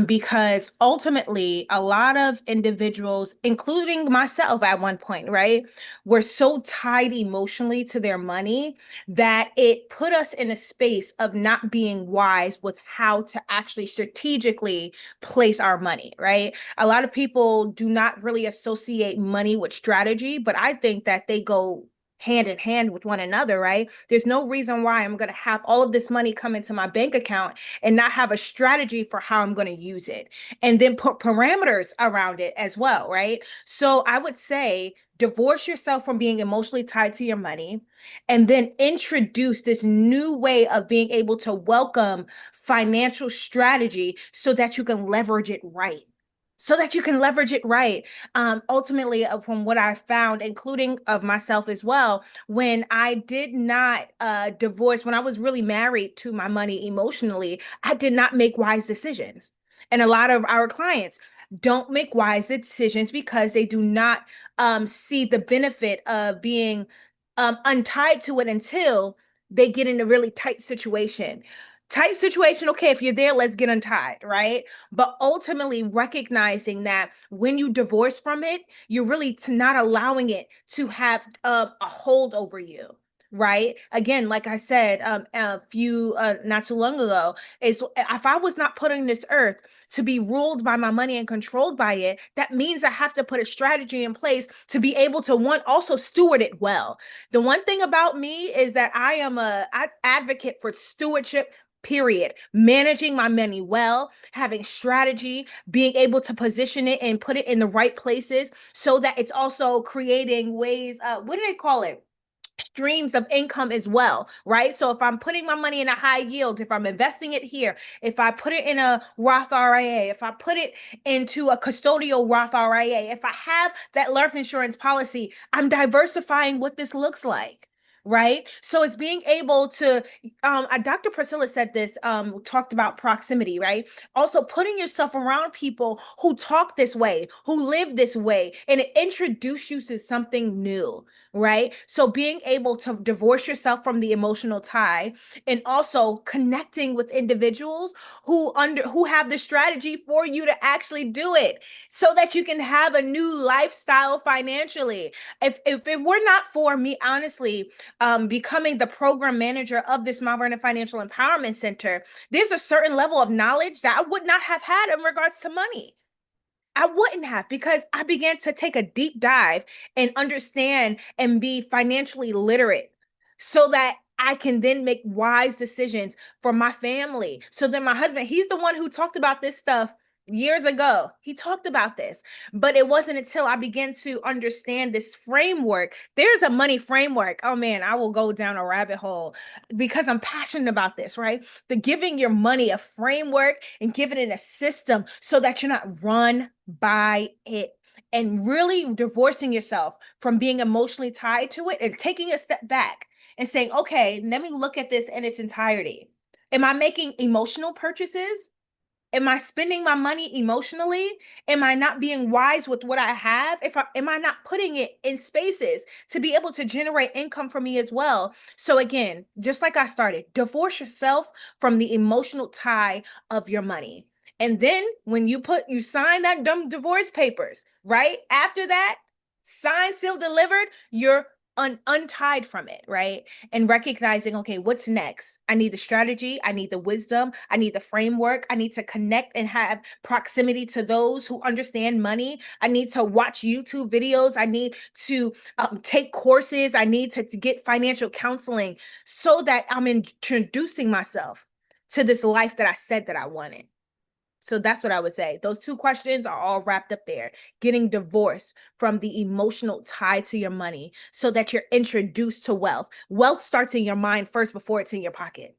Because ultimately, a lot of individuals, including myself at one point, right, were so tied emotionally to their money that it put us in a space of not being wise with how to actually strategically place our money, right? A lot of people do not really associate money with strategy, but I think that they go hand in hand with one another, right? There's no reason why I'm going to have all of this money come into my bank account and not have a strategy for how I'm going to use it, and then put parameters around it as well, right? So I would say divorce yourself from being emotionally tied to your money, and then introduce this new way of being able to welcome financial strategy so that you can leverage it right. So that you can leverage it right. Ultimately, from what I found, including of myself as well, when I did not divorce, when I was really married to my money emotionally, I did not make wise decisions. And a lot of our clients don't make wise decisions because they do not see the benefit of being untied to it until they get in a really tight situation. Tight situation, okay, if you're there, let's get untied, right? But ultimately recognizing that when you divorce from it, you're really not allowing it to have a hold over you. Right. Again, like I said, a few not too long ago, is if I was not put on this earth to be ruled by my money and controlled by it, that means I have to put a strategy in place to be able to, one, also steward it well. The one thing about me is that I am a advocate for stewardship, period. Managing my money well, having strategy, being able to position it and put it in the right places so that it's also creating ways, what do they call it? Streams of income as well, right? So if I'm putting my money in a high yield, if I'm investing it here, if I put it in a Roth RIA, if I put it into a custodial Roth RIA, if I have that life insurance policy, I'm diversifying what this looks like. Right. So it's being able to, Dr. Priscilla said this, talked about proximity, right? Also putting yourself around people who talk this way, who live this way, and it introduce you to something new, right? So being able to divorce yourself from the emotional tie, and also connecting with individuals who have the strategy for you to actually do it so that you can have a new lifestyle financially. If it were not for me, honestly, becoming the program manager of this Mount Vernon Financial Empowerment Center, there's a certain level of knowledge that I would not have had in regards to money. I wouldn't have, because I began to take a deep dive and understand and be financially literate so that I can then make wise decisions for my family. So then my husband, he's the one who talked about this stuff years ago. He talked about this, but it wasn't until I began to understand this framework. There's a money framework. Oh man, I will go down a rabbit hole because I'm passionate about this, right? The giving your money a framework and giving it a system so that you're not run by it, and really divorcing yourself from being emotionally tied to it and taking a step back and saying, okay, let me look at this in its entirety. Am I making emotional purchases? Am I spending my money emotionally? Am I not being wise with what I have? Am I not putting it in spaces to be able to generate income for me as well? So again, just like I started, divorce yourself from the emotional tie of your money. And then when you sign that dumb divorce papers, right? After that, signed, sealed, delivered, you're untied from it, right? And recognizing, okay, what's next? I need the strategy, I need the wisdom, I need the framework, I need to connect and have proximity to those who understand money. I need to watch YouTube videos, I need to take courses, I need to get financial counseling so that I'm introducing myself to this life that I said that I wanted. So that's what I would say. Those two questions are all wrapped up there. Getting divorced from the emotional tie to your money so that you're introduced to wealth. Wealth starts in your mind first before it's in your pocket.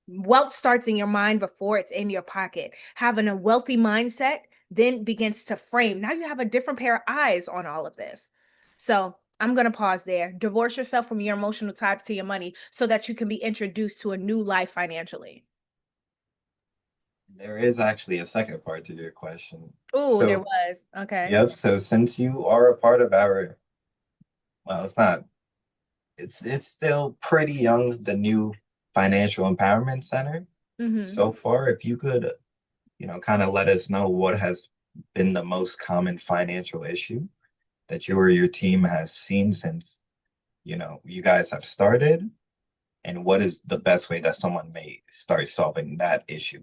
Wealth starts in your mind before it's in your pocket. Having a wealthy mindset then begins to frame. Now you have a different pair of eyes on all of this. So I'm going to pause there. Divorce yourself from your emotional tie to your money so that you can be introduced to a new life financially. There is actually a second part to your question. Oh, there So, was. Okay. yep. So since you are a part of our, well, it's not, it's still pretty young, the new Financial Empowerment Center. Mm-hmm. So far, if you could, kind of let us know what has been the most common financial issue that you or your team has seen since, you guys have started, and what is the best way that someone may start solving that issue?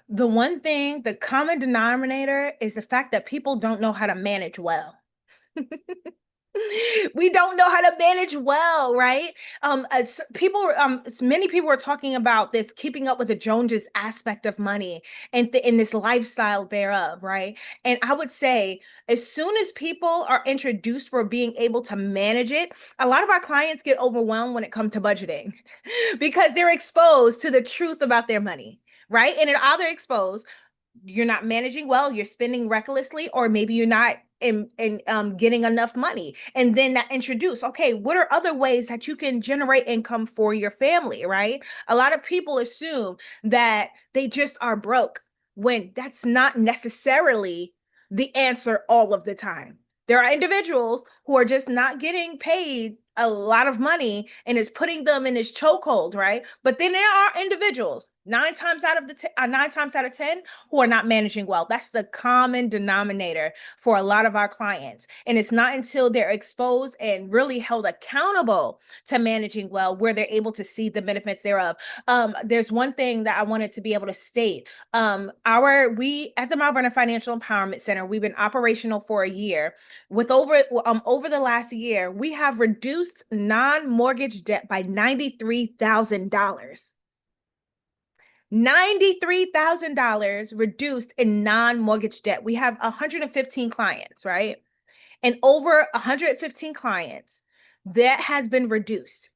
The one thing, the common denominator is the fact that people don't know how to manage well. We don't know how to manage well, right? As people, many people are talking about this keeping up with the Joneses aspect of money and in this lifestyle thereof, right? And I would say, as soon as people are introduced for being able to manage it, a lot of our clients get overwhelmed when it comes to budgeting because they're exposed to the truth about their money, right? And it either exposed you're not managing well, you're spending recklessly, or maybe you're not getting enough money. And then that introduce, okay, what are other ways that you can generate income for your family, right? A lot of people assume that they just are broke when that's not necessarily the answer all of the time. There are individuals who are just not getting paid a lot of money and is putting them in this chokehold, right? But then there are individuals 9 times out of 10 who are not managing well. That's the common denominator for a lot of our clients. And it's not until they're exposed and really held accountable to managing well where they're able to see the benefits thereof. There's one thing that I wanted to be able to state. We at the Mount Vernon Financial Empowerment Center, we've been operational for a year. With over the last year, we have reduced non-mortgage debt by $93,000. $93,000 reduced in non-mortgage debt. We have 115 clients, right? And over 115 clients, that has been reduced.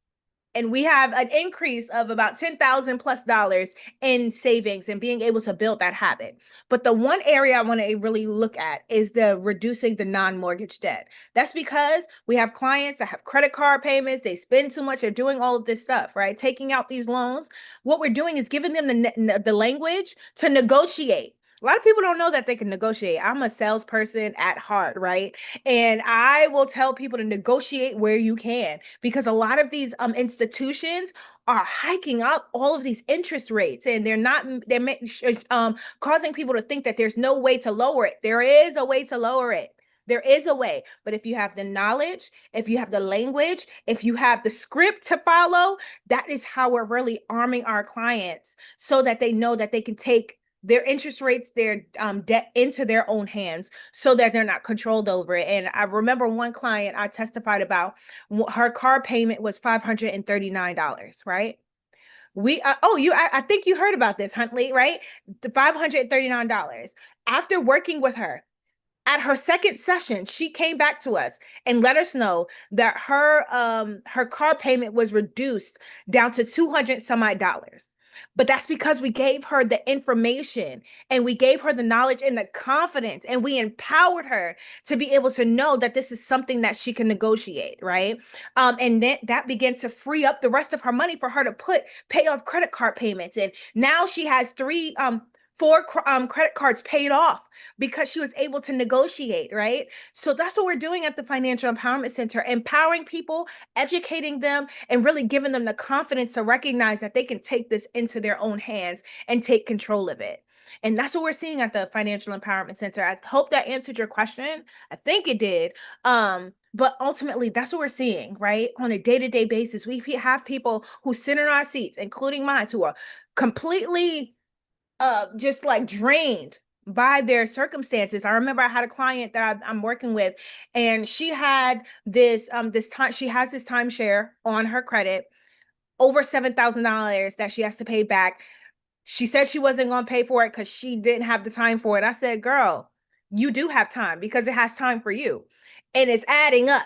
And we have an increase of about $10,000+ in savings and being able to build that habit. But the one area I want to really look at is the reducing the non-mortgage debt. That's because we have clients that have credit card payments, they spend too much, they're doing all of this stuff, right? Taking out these loans. What we're doing is giving them the language to negotiate. A lot of people don't know that they can negotiate. I'm a salesperson at heart, right? And I will tell people to negotiate where you can, because a lot of these institutions are hiking up all of these interest rates, and they're causing people to think that there's no way to lower it. There is a way to lower it. There is a way, but if you have the knowledge, if you have the language, if you have the script to follow, that is how we're really arming our clients so that they know that they can take their interest rates, their debt into their own hands so that they're not controlled over it. And I remember one client I testified about, her car payment was $539, right? I think you heard about this, Huntley, right? The $539. After working with her, at her second session, she came back to us and let us know that her car payment was reduced down to 200 some odd dollars. But that's because we gave her the information and we gave her the knowledge and the confidence, and we empowered her to be able to know that this is something that she can negotiate, right? And then that began to free up the rest of her money for her to pay off credit card payments. And now she has four credit cards paid off because she was able to negotiate, right? So that's what we're doing at the Financial Empowerment Center, empowering people, educating them, and really giving them the confidence to recognize that they can take this into their own hands and take control of it. And that's what we're seeing at the Financial Empowerment Center. I hope that answered your question. I think it did. But ultimately, that's what we're seeing, right? On a day-to-day basis, we have people who sit in our seats, including mine, who are completely just like drained by their circumstances. I remember I had a client that I'm working with, and she had she has this timeshare on her credit, over $7,000 that she has to pay back. She said she wasn't going to pay for it because she didn't have the time for it. I said, girl, you do have time because it has time for you. And it's adding up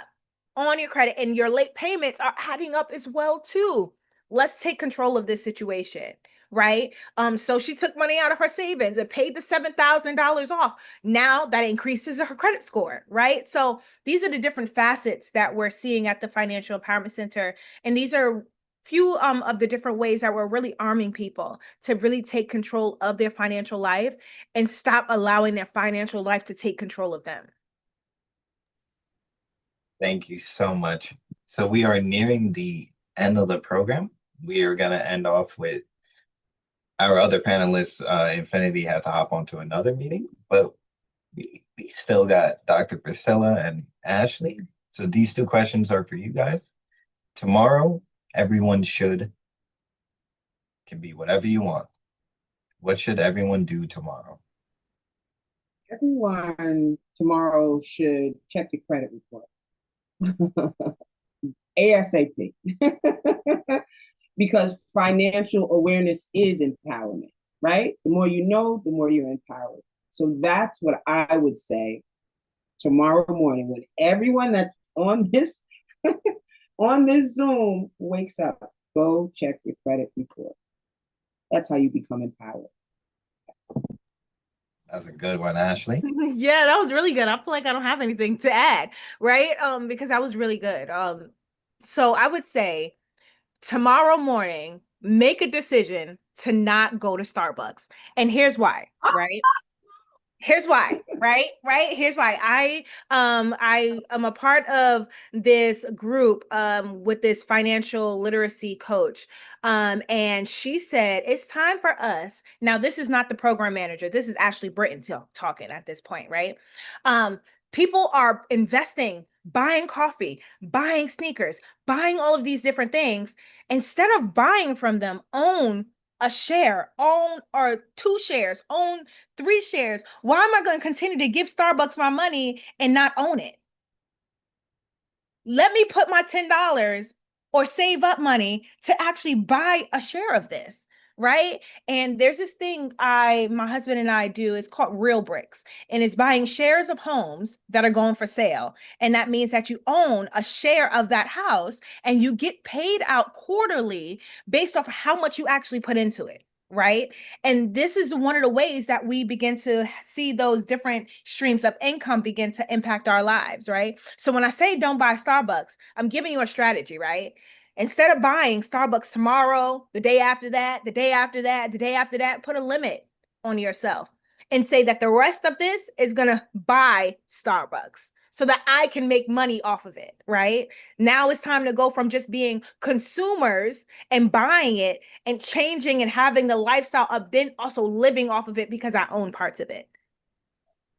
on your credit, and your late payments are adding up as well too. Let's take control of this situation, right? So she took money out of her savings and paid the $7,000 off. Now that increases her credit score, right? So these are the different facets that we're seeing at the Financial Empowerment Center. And these are few of the different ways that we're really arming people to really take control of their financial life and stop allowing their financial life to take control of them. Thank you so much. So we are nearing the end of the program. We are going to end off with our other panelists. Infinity had to hop onto another meeting, but we still got Dr. Priscilla and Ashley. So these two questions are for you guys. Tomorrow, everyone can be whatever you want. What should everyone do tomorrow? Everyone tomorrow should check your credit report. ASAP. Because financial awareness is empowerment, right? The more you know, the more you're empowered. So that's what I would say tomorrow morning when everyone that's on this on this Zoom wakes up. Go check your credit report. That's how you become empowered. That's a good one, Ashley. Yeah, that was really good. I feel like I don't have anything to add, right? Because that was really good. So I would say tomorrow morning, make a decision to not go to Starbucks. And here's why, right? Here's why, right? Right? Here's why. I am a part of this group with this financial literacy coach. And she said it's time for us. Now, this is not the program manager. This is Ashley Britton talking at this point, right? People are investing, buying coffee, buying sneakers, buying all of these different things. Instead of buying from them, own a share, own or 2 shares, own 3 shares. Why am I going to continue to give Starbucks my money and not own it? Let me put my $10 or save up money to actually buy a share of this, right? And there's this thing my husband and I do, it's called Real Bricks, and it's buying shares of homes that are going for sale. And that means that you own a share of that house and you get paid out quarterly based off of how much you actually put into it. Right. And this is one of the ways that we begin to see those different streams of income begin to impact our lives. Right. So when I say don't buy Starbucks, I'm giving you a strategy, right? Instead of buying Starbucks tomorrow, the day after that, the day after that, the day after that, put a limit on yourself and say that the rest of this is going to buy Starbucks so that I can make money off of it, right? Now it's time to go from just being consumers and buying it and changing and having the lifestyle of then also living off of it because I own parts of it.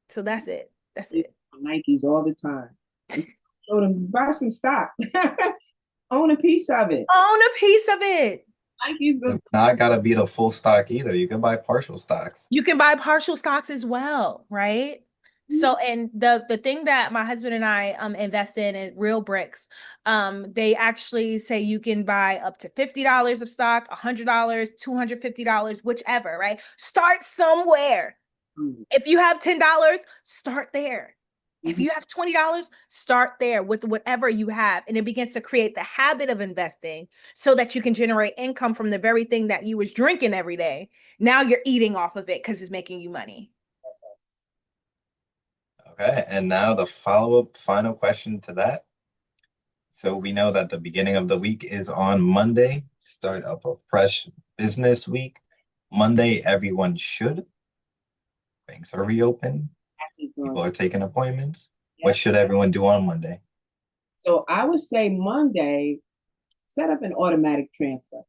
So that's it. That's it. Nikes all the time. Show them, buy some stock. Own a piece of it. Own a piece of it. Nikes are Not gotta be the full stock either. You can buy partial stocks. You can buy partial stocks as well, right? So, and the thing that my husband and I invest in Real Bricks, they actually say you can buy up to $50 of stock, $100, $250, whichever, right? Start somewhere. If you have $10, start there. If you have $20, start there with whatever you have. And it begins to create the habit of investing so that you can generate income from the very thing that you was drinking every day. Now you're eating off of it because it's making you money. Okay, and now the follow-up final question to that. So we know that the beginning of the week is on Monday, start up a fresh business week. Monday, everyone should. Banks are reopened. People are taking appointments. What should everyone do on Monday? So I would say Monday, set up an automatic transfer.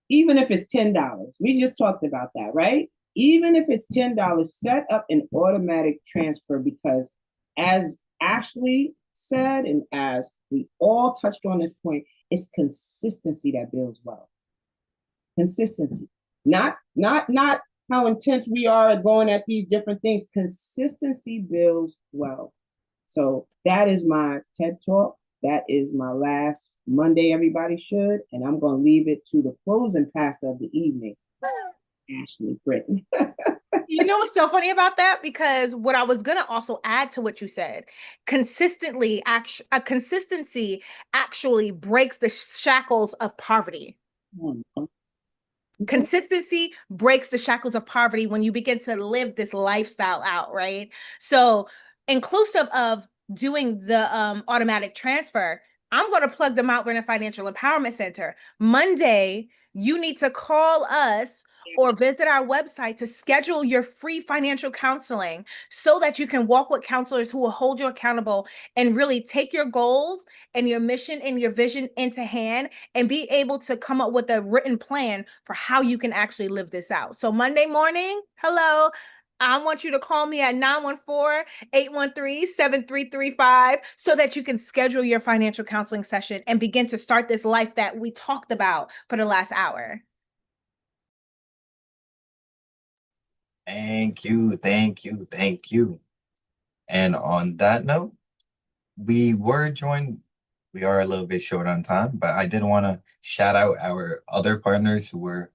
Even if it's $10. We just talked about that, right? Even if it's $10, set up an automatic transfer because as Ashley said, and as we all touched on this point, it's consistency that builds wealth. Consistency. Not how intense we are at going at these different things. Consistency builds wealth. So that is my TED Talk. That is my last Monday, everybody should. And I'm going to leave it to the closing pastor of the evening, Ashley Britton. You know what's so funny about that? Because what I was going to also add to what you said, consistency actually breaks the shackles of poverty. Consistency breaks the shackles of poverty when you begin to live this lifestyle out, right? So inclusive of doing the automatic transfer, I'm going to plug the Mount Vernon Financial Empowerment Center. Monday, you need to call us or visit our website to schedule your free financial counseling so that you can walk with counselors who will hold you accountable and really take your goals and your mission and your vision into hand and be able to come up with a written plan for how you can actually live this out. So Monday morning, hello, I want you to call me at 914-813-7335 so that you can schedule your financial counseling session and begin to start this life that we talked about for the last hour. Thank you, thank you, thank you. And on that note, we were joined, we are a little bit short on time, but I did want to shout out our other partners who were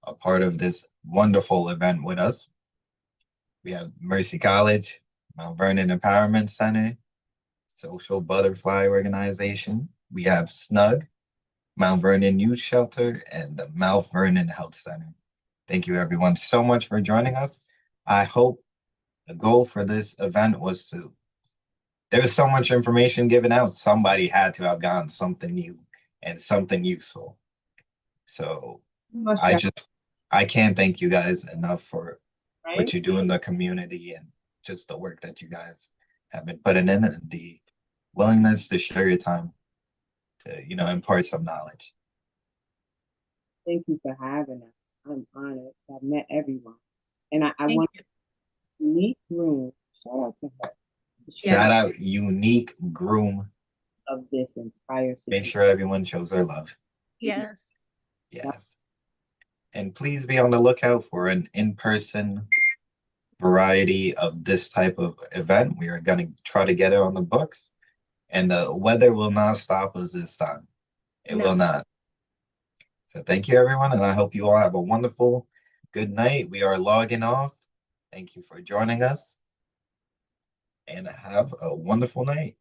a part of this wonderful event with us. We have Mercy College, Mount Vernon Empowerment Center, Social Butterfly Organization. We have SNUG, Mount Vernon Youth Shelter, and the Mount Vernon Health Center. Thank you everyone so much for joining us. I hope the goal for this event was to, there was so much information given out, somebody had to have gotten something new and something useful. So Much I better, just, I can't thank you guys enough for right? what you do in the community and just the work that you guys have been putting in and the willingness to share your time to, impart some knowledge. Thank you for having us. I'm honored. I've met everyone. And I Thank want to meet Groom. Shout out to her. Shout out Unique Groom. Of this entire Make situation. sure everyone shows their love. Yes. Yes. And please be on the lookout for an in-person variety of this type of event. We are going to try to get it on the books, and the weather will not stop us this time. It No. will not. So thank you, everyone, and I hope you all have a wonderful good night. We are logging off. Thank you for joining us, and have a wonderful night.